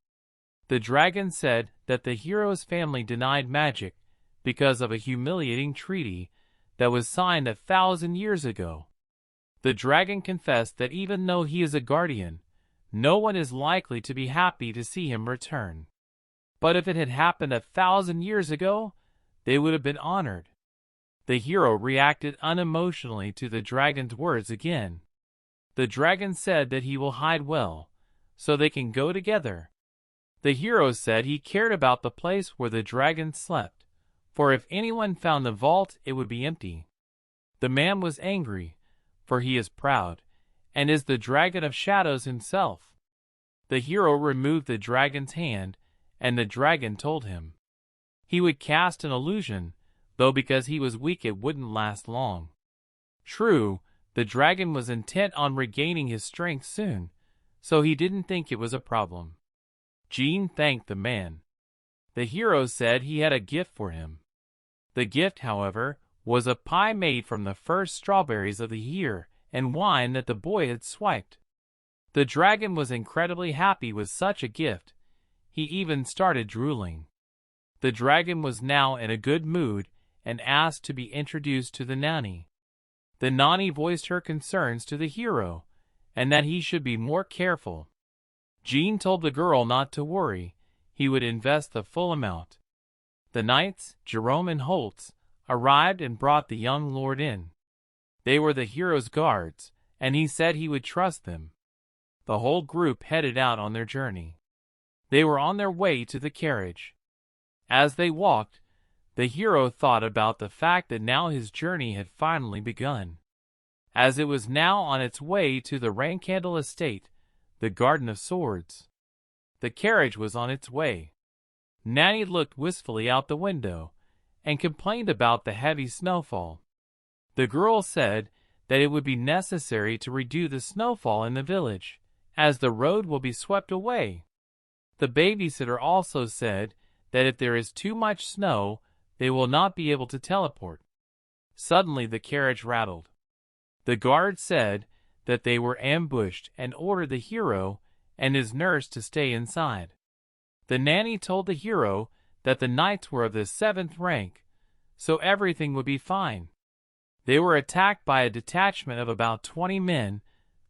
The dragon said that the hero's family denied magic because of a humiliating treaty that was signed 1,000 years ago. The dragon confessed that even though he is a guardian, no one is likely to be happy to see him return. But if it had happened 1,000 years ago, they would have been honored. The hero reacted unemotionally to the dragon's words again. The dragon said that he will hide well, so they can go together. The hero said he cared about the place where the dragon slept, for if anyone found the vault, it would be empty. The man was angry, for he is proud, and is the dragon of shadows himself. The hero removed the dragon's hand and the dragon told him he would cast an illusion, though because he was weak it wouldn't last long. True, the dragon was intent on regaining his strength soon, so he didn't think it was a problem. Jean thanked the man. The hero said he had a gift for him. The gift, however, was a pie made from the first strawberries of the year and wine that the boy had swiped. The dragon was incredibly happy with such a gift. He even started drooling. The dragon was now in a good mood and asked to be introduced to the nanny. The nanny voiced her concerns to the hero, and that he should be more careful. Jean told the girl not to worry, he would invest the full amount. The knights, Jerome and Holtz, arrived and brought the young lord in. They were the hero's guards, and he said he would trust them. The whole group headed out on their journey. They were on their way to the carriage. As they walked, the hero thought about the fact that now his journey had finally begun. As it was now on its way to the Rankandle estate, the Garden of Swords. The carriage was on its way. Nanny looked wistfully out the window and complained about the heavy snowfall. The girl said that it would be necessary to redo the snowfall in the village, as the road will be swept away. The babysitter also said that if there is too much snow, they will not be able to teleport. Suddenly the carriage rattled. The guard said that they were ambushed and ordered the hero and his nurse to stay inside. The nanny told the hero that the knights were of the 7th rank, so everything would be fine. They were attacked by a detachment of about 20 men.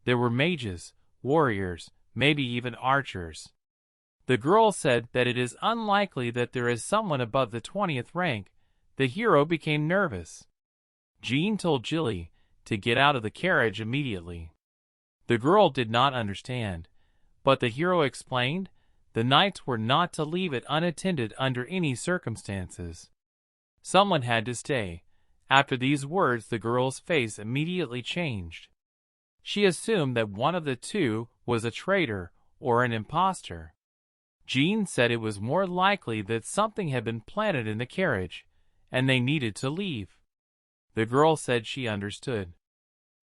There were mages, warriors, maybe even archers. The girl said that it is unlikely that there is someone above the 20th rank. The hero became nervous. Jean told Jilly to get out of the carriage immediately. The girl did not understand, but the hero explained the knights were not to leave it unattended under any circumstances. Someone had to stay. After these words, the girl's face immediately changed. She assumed that one of the two was a traitor or an impostor. Jean said it was more likely that something had been planted in the carriage, and they needed to leave. The girl said she understood.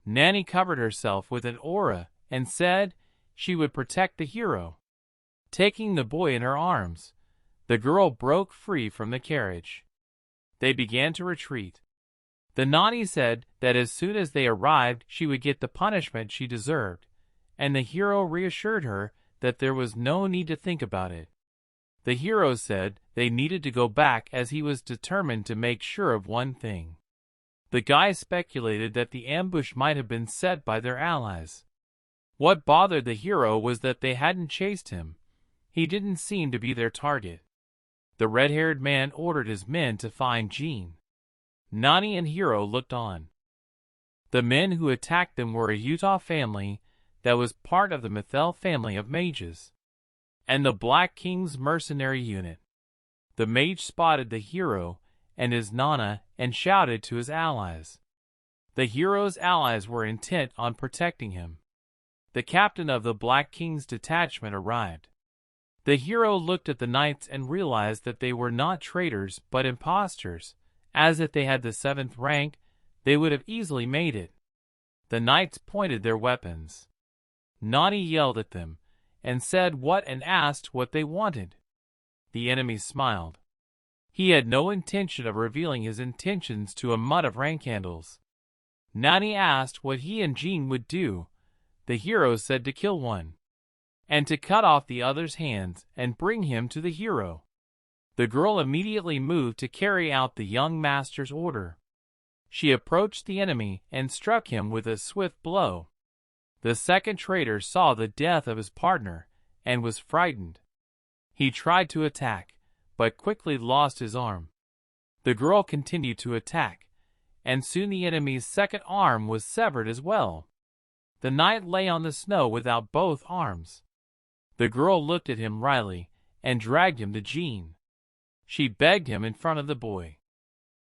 Nanny covered herself with an aura and said she would protect the hero. Taking the boy in her arms, the girl broke free from the carriage. They began to retreat. The nanny said that as soon as they arrived she would get the punishment she deserved, and the hero reassured her that there was no need to think about it. The hero said they needed to go back as he was determined to make sure of one thing. The guy speculated that the ambush might have been set by their allies. What bothered the hero was that they hadn't chased him. He didn't seem to be their target. The red-haired man ordered his men to find Jean. Nani and Hero looked on. The men who attacked them were a Utah family that was part of the Mithel family of mages, and the Black King's mercenary unit. The mage spotted the hero and his Nana and shouted to his allies. The hero's allies were intent on protecting him. The captain of the Black King's detachment arrived. The hero looked at the knights and realized that they were not traitors but impostors, as if they had the 7th rank, they would have easily made it. The knights pointed their weapons. Nani yelled at them, and said what and asked what they wanted. The enemy smiled. He had no intention of revealing his intentions to a mud of Rankandles. Nani asked what he and Jean would do. The hero said to kill one, and to cut off the other's hands and bring him to the hero. The girl immediately moved to carry out the young master's order. She approached the enemy and struck him with a swift blow. The second traitor saw the death of his partner and was frightened. He tried to attack, but quickly lost his arm. The girl continued to attack, and soon the enemy's second arm was severed as well. The knight lay on the snow without both arms. The girl looked at him wryly and dragged him to Jean. She begged him in front of the boy.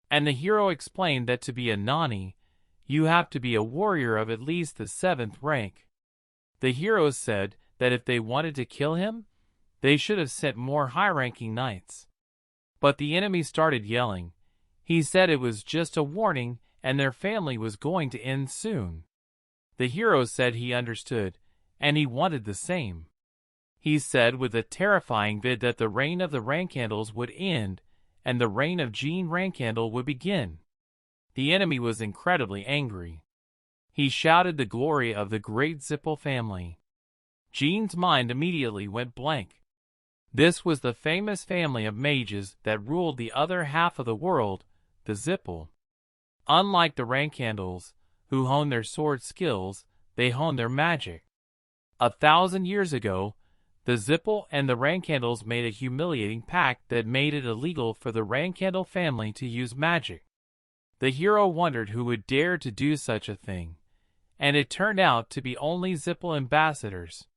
And the hero explained that to be a Nani, you have to be a warrior of at least the 7th rank. The hero said that if they wanted to kill him, They should have sent more high-ranking knights. But the enemy started yelling. He said it was just a warning and their family was going to end soon. The hero said he understood, and he wanted the same. He said with a terrifying vid that the reign of the Rankandles would end and the reign of Jean Rankandle would begin. The enemy was incredibly angry. He shouted the glory of the great Zippel family. Jean's mind immediately went blank. This was the famous family of mages that ruled the other half of the world, the Zippel. Unlike the Rankandles, who honed their sword skills, they honed their magic. 1,000 years ago, the Zippel and the Rankandles made a humiliating pact that made it illegal for the Rankandle family to use magic. The hero wondered who would dare to do such a thing, and it turned out to be only Zippel ambassadors.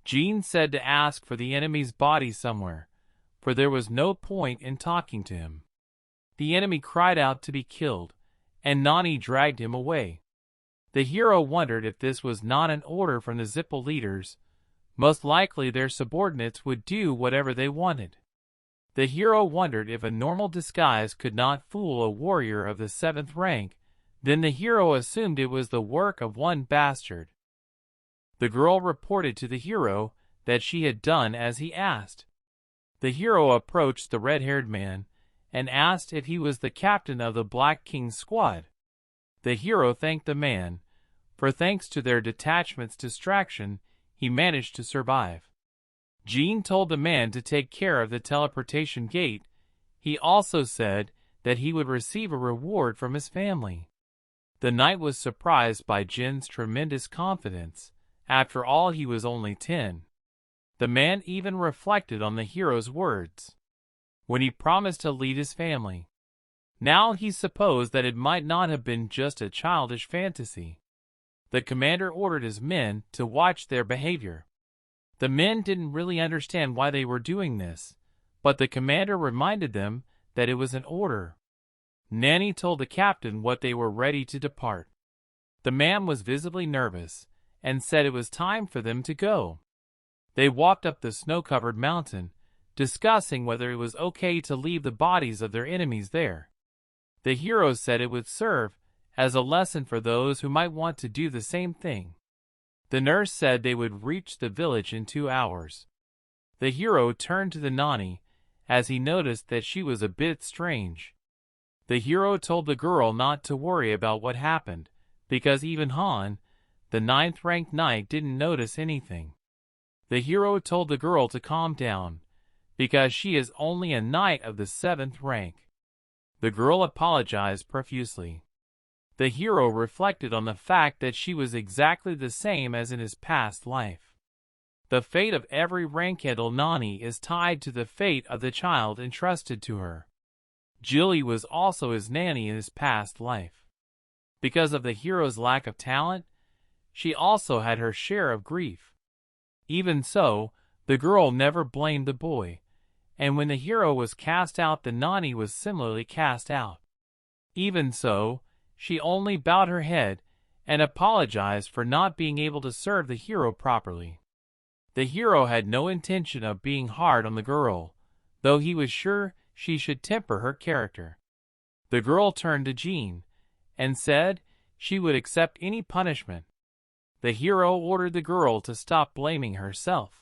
Jean said to ask for the enemy's body somewhere, for there was no point in talking to him. The enemy cried out to be killed, and Nani dragged him away. The hero wondered if this was not an order from the Zippel leaders. Most likely their subordinates would do whatever they wanted. The hero wondered if a normal disguise could not fool a warrior of the 7th rank. Then the hero assumed it was the work of one bastard. The girl reported to the hero that she had done as he asked. The hero approached the red-haired man and asked if he was the captain of the Black King's squad. The hero thanked the man, for thanks to their detachment's distraction, he managed to survive. Jean told the man to take care of the teleportation gate. He also said that he would receive a reward from his family. The knight was surprised by Jin's tremendous confidence. After all, he was only 10. The man even reflected on the hero's words when he promised to lead his family. Now he supposed that it might not have been just a childish fantasy. The commander ordered his men to watch their behavior. The men didn't really understand why they were doing this, but the commander reminded them that it was an order. Nanny told the captain what they were ready to depart. The man was visibly nervous and said it was time for them to go. They walked up the snow-covered mountain, discussing whether it was okay to leave the bodies of their enemies there. The hero said it would serve as a lesson for those who might want to do the same thing. The nurse said they would reach the village in 2 hours. The hero turned to the Nani as he noticed that she was a bit strange. The hero told the girl not to worry about what happened, because even Han, the 9th-ranked knight, didn't notice anything. The hero told the girl to calm down, because she is only a knight of the 7th rank. The girl apologized profusely. The hero reflected on the fact that she was exactly the same as in his past life. The fate of every Rankandle Nani is tied to the fate of the child entrusted to her. Jilly was also his nanny in his past life. Because of the hero's lack of talent, she also had her share of grief. Even so, the girl never blamed the boy, and when the hero was cast out, the Nani was similarly cast out. Even so, she only bowed her head and apologized for not being able to serve the hero properly. The hero had no intention of being hard on the girl, though he was sure she should temper her character. The girl turned to Jean and said she would accept any punishment. The hero ordered the girl to stop blaming herself.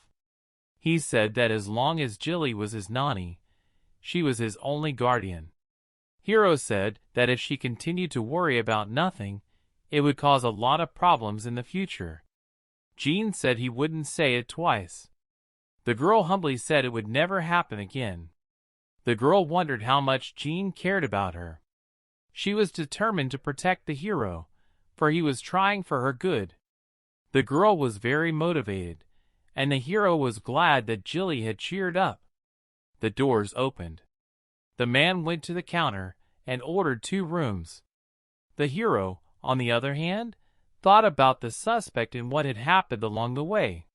He said that as long as Jilly was his Nani, she was his only guardian. Hero said that if she continued to worry about nothing, it would cause a lot of problems in the future. Jean said he wouldn't say it twice. The girl humbly said it would never happen again. The girl wondered how much Jean cared about her. She was determined to protect the hero, for he was trying for her good. The girl was very motivated, and the hero was glad that Jilly had cheered up. The doors opened. The man went to the counter and ordered 2 rooms. The hero, on the other hand, thought about the suspect and what had happened along the way.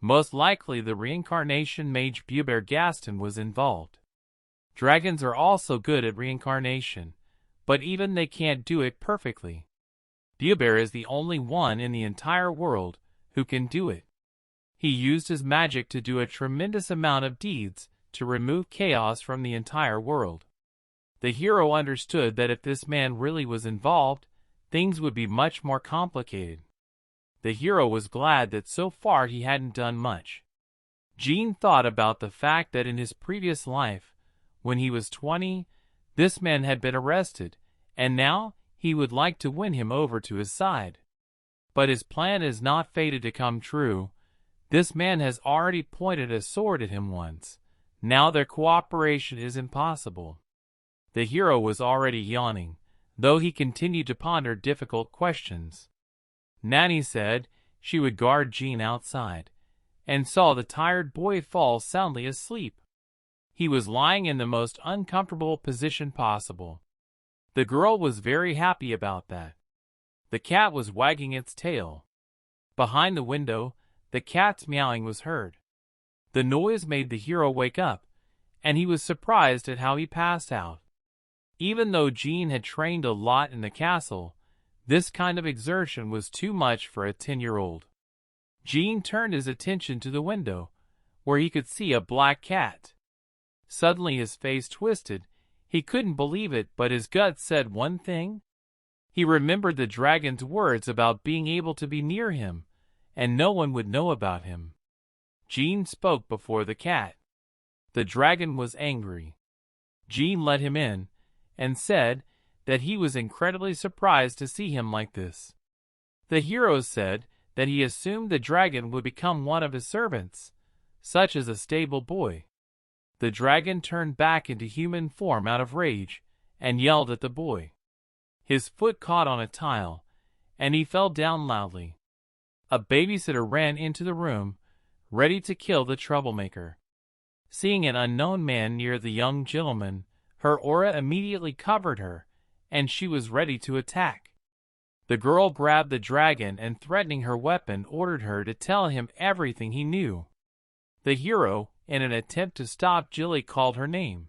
Most likely the reincarnation mage Bubert Gaston was involved. Dragons are also good at reincarnation, but even they can't do it perfectly. Bubert is the only one in the entire world who can do it. He used his magic to do a tremendous amount of deeds to remove chaos from the entire world. The hero understood that if this man really was involved, things would be much more complicated. The hero was glad that so far he hadn't done much. Jean thought about the fact that in his previous life, when he was 20, this man had been arrested, and now he would like to win him over to his side. But his plan is not fated to come true. This man has already pointed a sword at him once. Now their cooperation is impossible. The hero was already yawning, though he continued to ponder difficult questions. Nanny said she would guard Jean outside, and saw the tired boy fall soundly asleep. He was lying in the most uncomfortable position possible. The girl was very happy about that. The cat was wagging its tail. Behind the window, the cat's meowing was heard. The noise made the hero wake up, and he was surprised at how he passed out. Even though Jean had trained a lot in the castle, this kind of exertion was too much for a 10-year-old. Jean turned his attention to the window, where he could see a black cat. Suddenly his face twisted. He couldn't believe it, but his gut said one thing. He remembered the dragon's words about being able to be near him, and no one would know about him. Jean spoke before the cat. The dragon was angry. Jean let him in, and said that he was incredibly surprised to see him like this. The hero said that he assumed the dragon would become one of his servants, such as a stable boy. The dragon turned back into human form out of rage, and yelled at the boy. His foot caught on a tile, and he fell down loudly. A babysitter ran into the room, ready to kill the troublemaker. Seeing an unknown man near the young gentleman, her aura immediately covered her, and she was ready to attack. The girl grabbed the dragon and, threatening her weapon, ordered her to tell him everything he knew. The hero, in an attempt to stop Jilly, called her name.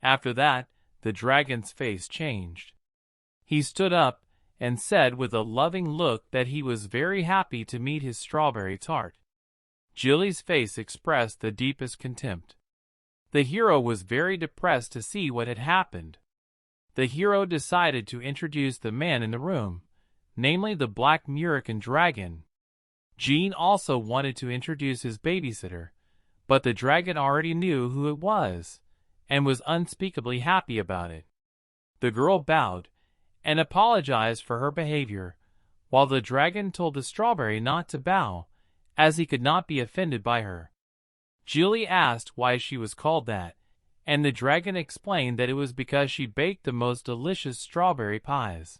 After that, the dragon's face changed. He stood up and said with a loving look that he was very happy to meet his strawberry tart. Jilly's face expressed the deepest contempt. The hero was very depressed to see what had happened. The hero decided to introduce the man in the room, namely the Black Murican dragon. Jean also wanted to introduce his babysitter, but the dragon already knew who it was, and was unspeakably happy about it. The girl bowed and apologized for her behavior, while the dragon told the strawberry not to bow, as he could not be offended by her. Jilly asked why she was called that, and the dragon explained that it was because she baked the most delicious strawberry pies.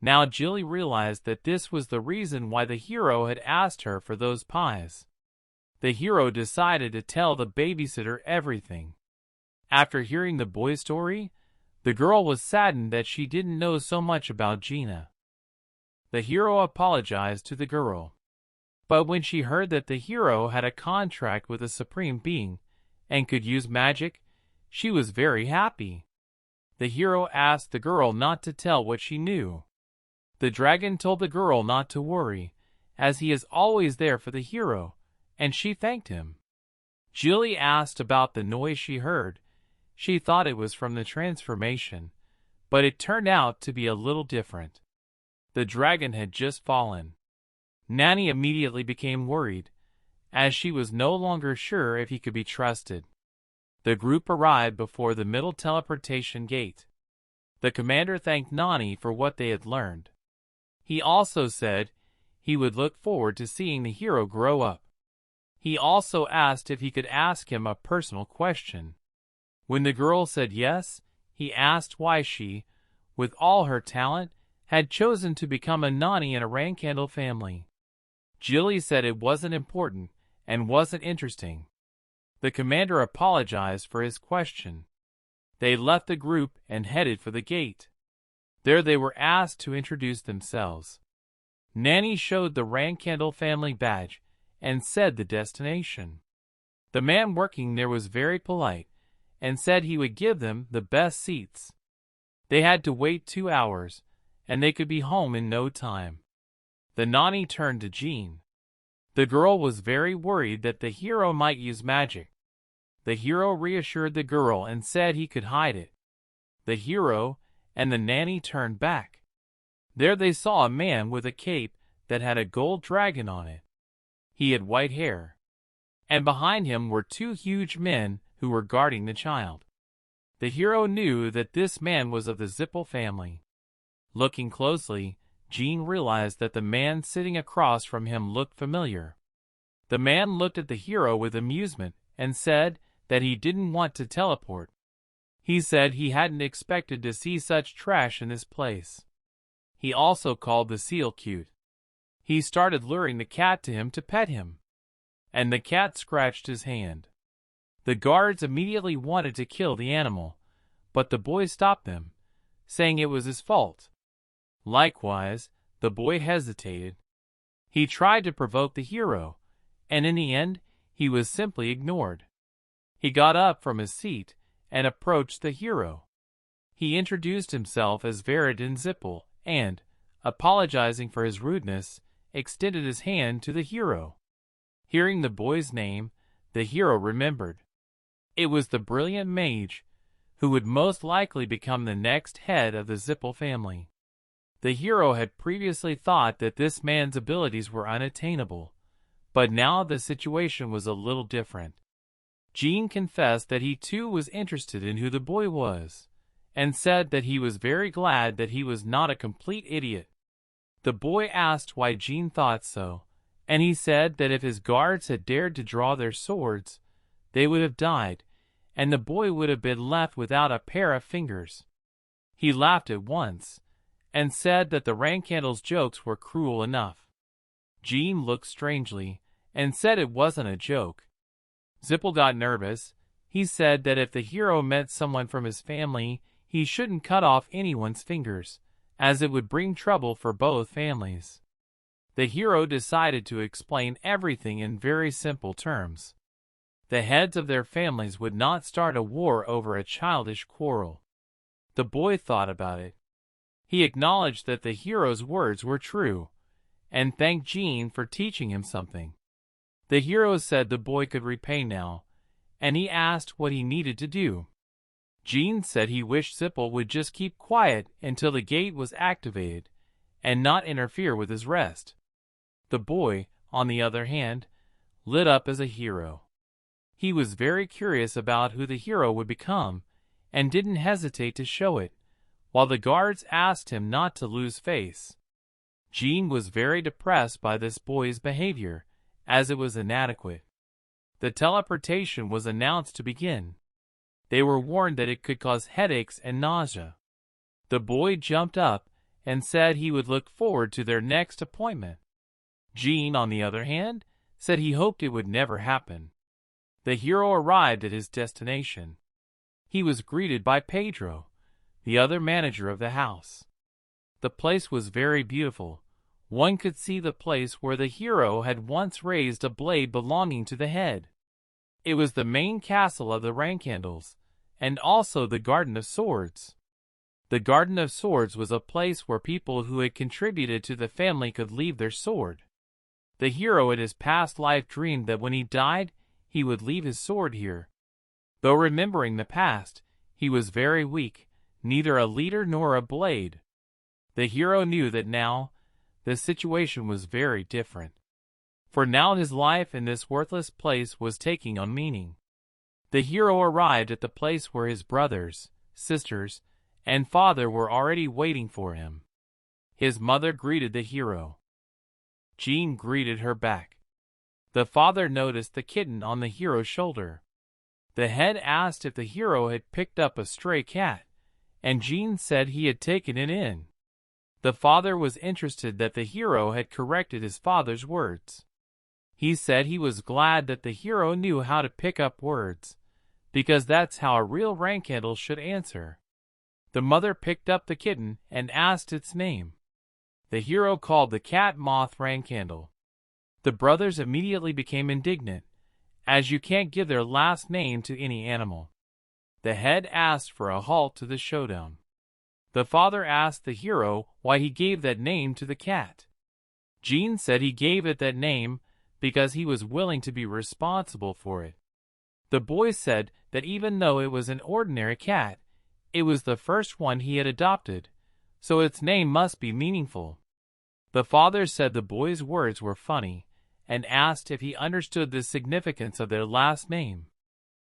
Now Jilly realized that this was the reason why the hero had asked her for those pies. The hero decided to tell the babysitter everything. After hearing the boy's story, the girl was saddened that she didn't know so much about Gina. The hero apologized to the girl. But when she heard that the hero had a contract with a supreme being and could use magic, she was very happy. The hero asked the girl not to tell what she knew. The dragon told the girl not to worry, as he is always there for the hero, and she thanked him. Jilly asked about the noise she heard. She thought it was from the transformation, but it turned out to be a little different. The dragon had just fallen. Nanny immediately became worried, as she was no longer sure if he could be trusted. The group arrived before the middle teleportation gate. The commander thanked Nani for what they had learned. He also said he would look forward to seeing the hero grow up. He also asked if he could ask him a personal question. When the girl said yes, he asked why she, with all her talent, had chosen to become a Nani in a Rankandle family. Jilly said it wasn't important and wasn't interesting. The commander apologized for his question. They left the group and headed for the gate. There they were asked to introduce themselves. Nanny showed the Rankandle family badge and said the destination. The man working there was very polite and said he would give them the best seats. They had to wait 2 hours, and they could be home in no time. The Nani turned to Jean. The girl was very worried that the hero might use magic. The hero reassured the girl and said he could hide it. The hero and the nanny turned back. There they saw a man with a cape that had a gold dragon on it. He had white hair, and behind him were two huge men who were guarding the child. The hero knew that this man was of the Zippel family. Looking closely, Jean realized that the man sitting across from him looked familiar. The man looked at the hero with amusement and said that he didn't want to teleport. He said he hadn't expected to see such trash in this place. He also called the seal cute. He started luring the cat to him to pet him, and the cat scratched his hand. The guards immediately wanted to kill the animal, but the boy stopped them, saying it was his fault. Likewise, the boy hesitated. He tried to provoke the hero, and in the end, he was simply ignored. He got up from his seat and approached the hero. He introduced himself as Veridin Zippel and, apologizing for his rudeness, extended his hand to the hero. Hearing the boy's name, the hero remembered. It was the brilliant mage, who would most likely become the next head of the Zippel family. The hero had previously thought that this man's abilities were unattainable, but now the situation was a little different. Jean confessed that he too was interested in who the boy was, and said that he was very glad that he was not a complete idiot. The boy asked why Jean thought so, and he said that if his guards had dared to draw their swords, they would have died, and the boy would have been left without a pair of fingers. He laughed at once, and said that the Rankandle's jokes were cruel enough. Jean looked strangely, and said it wasn't a joke. Zippel got nervous. He said that if the hero met someone from his family, he shouldn't cut off anyone's fingers, as it would bring trouble for both families. The hero decided to explain everything in very simple terms. The heads of their families would not start a war over a childish quarrel. The boy thought about it. He acknowledged that the hero's words were true, and thanked Jean for teaching him something. The hero said the boy could repay now, and he asked what he needed to do. Jean said he wished Zippel would just keep quiet until the gate was activated, and not interfere with his rest. The boy, on the other hand, lit up as a hero. He was very curious about who the hero would become, and didn't hesitate to show it, while the guards asked him not to lose face. Jean was very depressed by this boy's behavior, as it was inadequate. The teleportation was announced to begin. They were warned that it could cause headaches and nausea. The boy jumped up and said he would look forward to their next appointment. Jean, on the other hand, said he hoped it would never happen. The hero arrived at his destination. He was greeted by Pedro, the other manager of the house. The place was very beautiful. One could see the place where the hero had once raised a blade belonging to the head. It was the main castle of the Rankandles, and also the Garden of Swords. The Garden of Swords was a place where people who had contributed to the family could leave their sword. The hero in his past life dreamed that when he died, he would leave his sword here. Though remembering the past, he was very weak, neither a leader nor a blade. The hero knew that now, the situation was very different. For now his life in this worthless place was taking on meaning. The hero arrived at the place where his brothers, sisters, and father were already waiting for him. His mother greeted the hero. Jean greeted her back. The father noticed the kitten on the hero's shoulder. The head asked if the hero had picked up a stray cat, and Jean said he had taken it in. The father was interested that the hero had corrected his father's words. He said he was glad that the hero knew how to pick up words, because that's how a real Rankandle should answer. The mother picked up the kitten and asked its name. The hero called the cat Moth Rankandle. The brothers immediately became indignant, as you can't give their last name to any animal. The head asked for a halt to the showdown. The father asked the hero why he gave that name to the cat. Jean said he gave it that name because he was willing to be responsible for it. The boy said that even though it was an ordinary cat, it was the first one he had adopted, so its name must be meaningful. The father said the boy's words were funny, and asked if he understood the significance of their last name.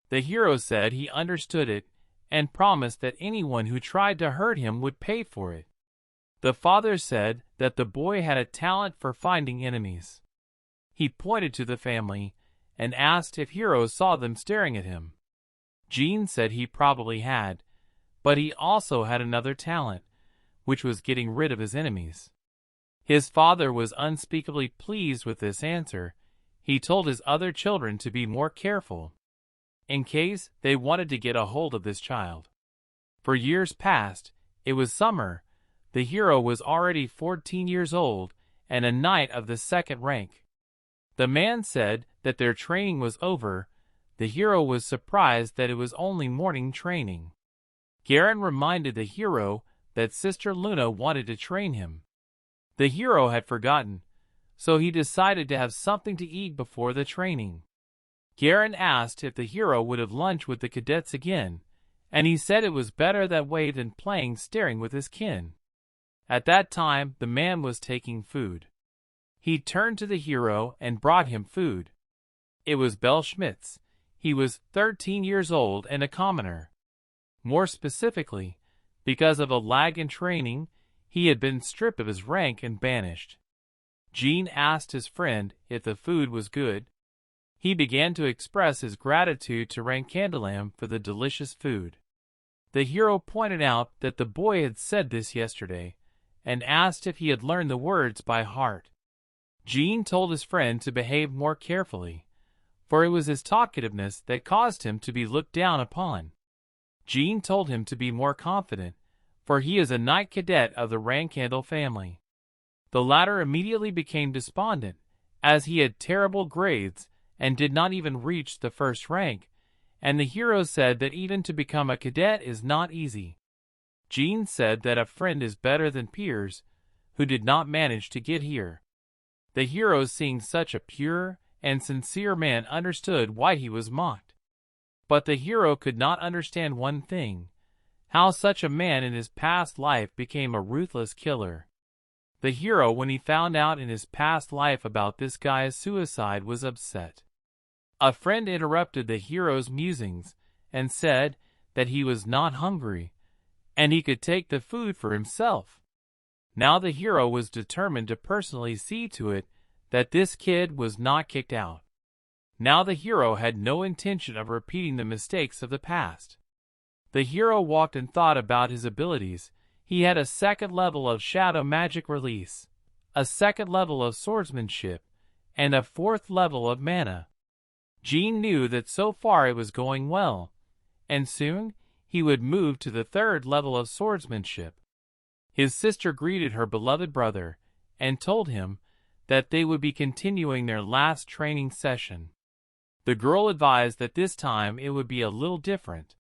The hero said he understood it, and promised that anyone who tried to hurt him would pay for it. The father said that the boy had a talent for finding enemies. He pointed to the family, and asked if Hiro saw them staring at him. Jean said he probably had, but he also had another talent, which was getting rid of his enemies. His father was unspeakably pleased with this answer. He told his other children to be more careful, in case they wanted to get a hold of this child. For years past, it was summer. The hero was already 14 years old and a knight of the 2nd rank. The man said that their training was over. The hero was surprised that it was only morning training. Garen reminded the hero that Sister Luna wanted to train him. The hero had forgotten, so he decided to have something to eat before the training. Garen asked if the hero would have lunch with the cadets again, and he said it was better that way than playing staring with his kin. At that time, the man was taking food. He turned to the hero and brought him food. It was Bell Schmitz. He was 13 years old and a commoner. More specifically, because of a lag in training, he had been stripped of his rank and banished. Jean asked his friend if the food was good. He began to express his gratitude to Rankandalam for the delicious food. The hero pointed out that the boy had said this yesterday, and asked if he had learned the words by heart. Jean told his friend to behave more carefully, for it was his talkativeness that caused him to be looked down upon. Jean told him to be more confident, for he is a knight cadet of the Rankandel family. The latter immediately became despondent, as he had terrible grades and did not even reach the 1st rank, and the hero said that even to become a cadet is not easy. Jean said that a friend is better than peers, who did not manage to get here. The hero, seeing such a pure and sincere man, understood why he was mocked. But the hero could not understand one thing: how such a man in his past life became a ruthless killer. The hero, when he found out in his past life about this guy's suicide, was upset. A friend interrupted the hero's musings and said that he was not hungry, and he could take the food for himself. Now the hero was determined to personally see to it that this kid was not kicked out. Now the hero had no intention of repeating the mistakes of the past. The hero walked and thought about his abilities. He had a 2nd level of shadow magic release, a 2nd level of swordsmanship, and a 4th level of mana. Jean knew that so far it was going well, and soon he would move to the 3rd level of swordsmanship. His sister greeted her beloved brother and told him that they would be continuing their last training session. The girl advised that this time it would be a little different.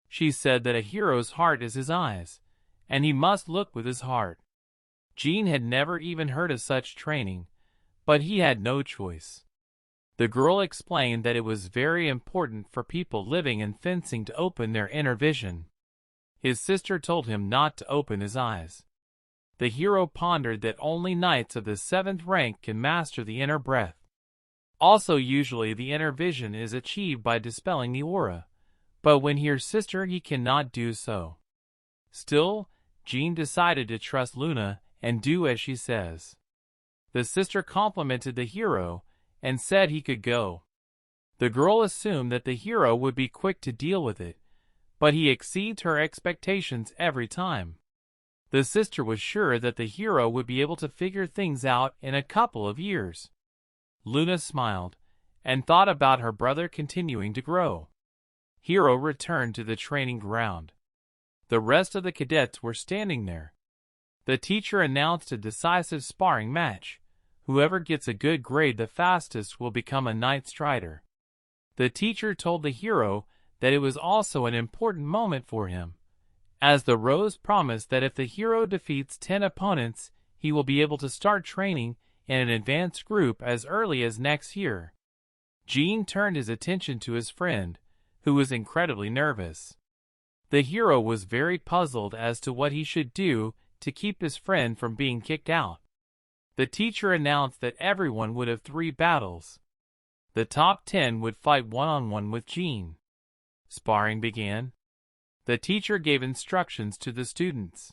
She said that a hero's heart is his eyes, and he must look with his heart. Jean had never even heard of such training, but he had no choice. The girl explained that it was very important for people living in fencing to open their inner vision. His sister told him not to open his eyes. The hero pondered that only knights of the 7th rank can master the inner breath. Also, usually the inner vision is achieved by dispelling the aura, but when hears sister, he cannot do so. Still, Jean decided to trust Luna and do as she says. The sister complimented the hero and said he could go. The girl assumed that the hero would be quick to deal with it, but he exceeds her expectations every time. The sister was sure that the hero would be able to figure things out in a couple of years. Luna smiled and thought about her brother continuing to grow. Hero returned to the training ground. The rest of the cadets were standing there. The teacher announced a decisive sparring match. Whoever gets a good grade the fastest will become a knight strider. The teacher told the hero that it was also an important moment for him, as the rose promised that if the hero defeats 10 opponents, he will be able to start training in an advanced group as early as next year. Jean turned his attention to his friend, who was incredibly nervous. The hero was very puzzled as to what he should do to keep his friend from being kicked out. The teacher announced that everyone would have 3 battles. The top 10 would fight one-on-one with Jean. Sparring began. The teacher gave instructions to the students.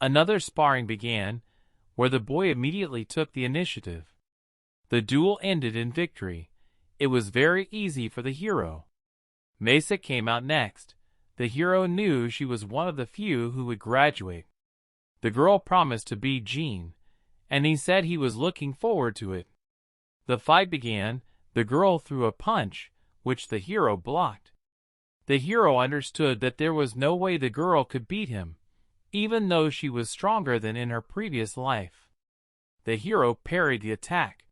Another sparring began, where the boy immediately took the initiative. The duel ended in victory. It was very easy for the hero. Mesa came out next. The hero knew she was one of the few who would graduate. The girl promised to be Jean, and he said he was looking forward to it. The fight began. The girl threw a punch, which the hero blocked. The hero understood that there was no way the girl could beat him, even though she was stronger than in her previous life. The hero parried the attack.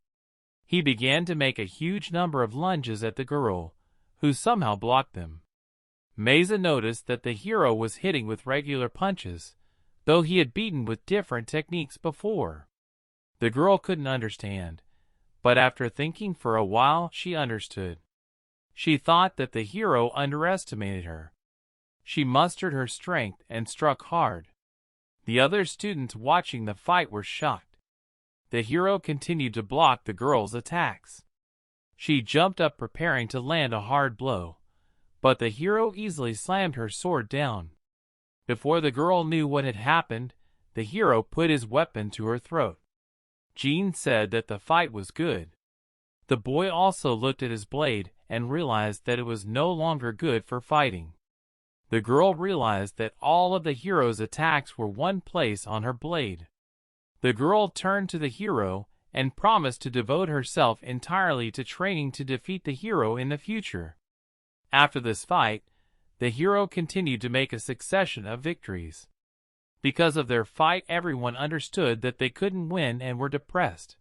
He began to make a huge number of lunges at the girl, who somehow blocked them. Mesa noticed that the hero was hitting with regular punches, though he had beaten with different techniques before. The girl couldn't understand, but after thinking for a while she understood. She thought that the hero underestimated her. She mustered her strength and struck hard. The other students watching the fight were shocked. The hero continued to block the girl's attacks. She jumped up preparing to land a hard blow, but the hero easily slammed her sword down. Before the girl knew what had happened, the hero put his weapon to her throat. Jean said that the fight was good. The boy also looked at his blade and realized that it was no longer good for fighting. The girl realized that all of the hero's attacks were one place on her blade. The girl turned to the hero and promised to devote herself entirely to training to defeat the hero in the future. After this fight, the hero continued to make a succession of victories. Because of their fight, everyone understood that they couldn't win and were depressed.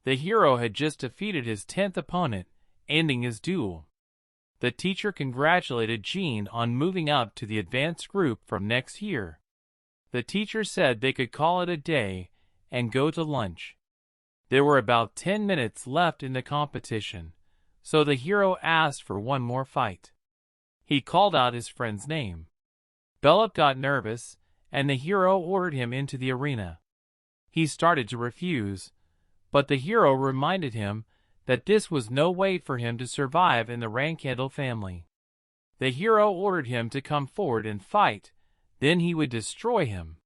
The hero had just defeated his 10th opponent, ending his duel. The teacher congratulated Jean on moving up to the advanced group from next year. The teacher said they could call it a day and go to lunch. There were about 10 minutes left in the competition, so the hero asked for one more fight. He called out his friend's name. Bellup got nervous, and the hero ordered him into the arena. He started to refuse, but the hero reminded him that this was no way for him to survive in the Rankandle family. The hero ordered him to come forward and fight, then he would destroy him.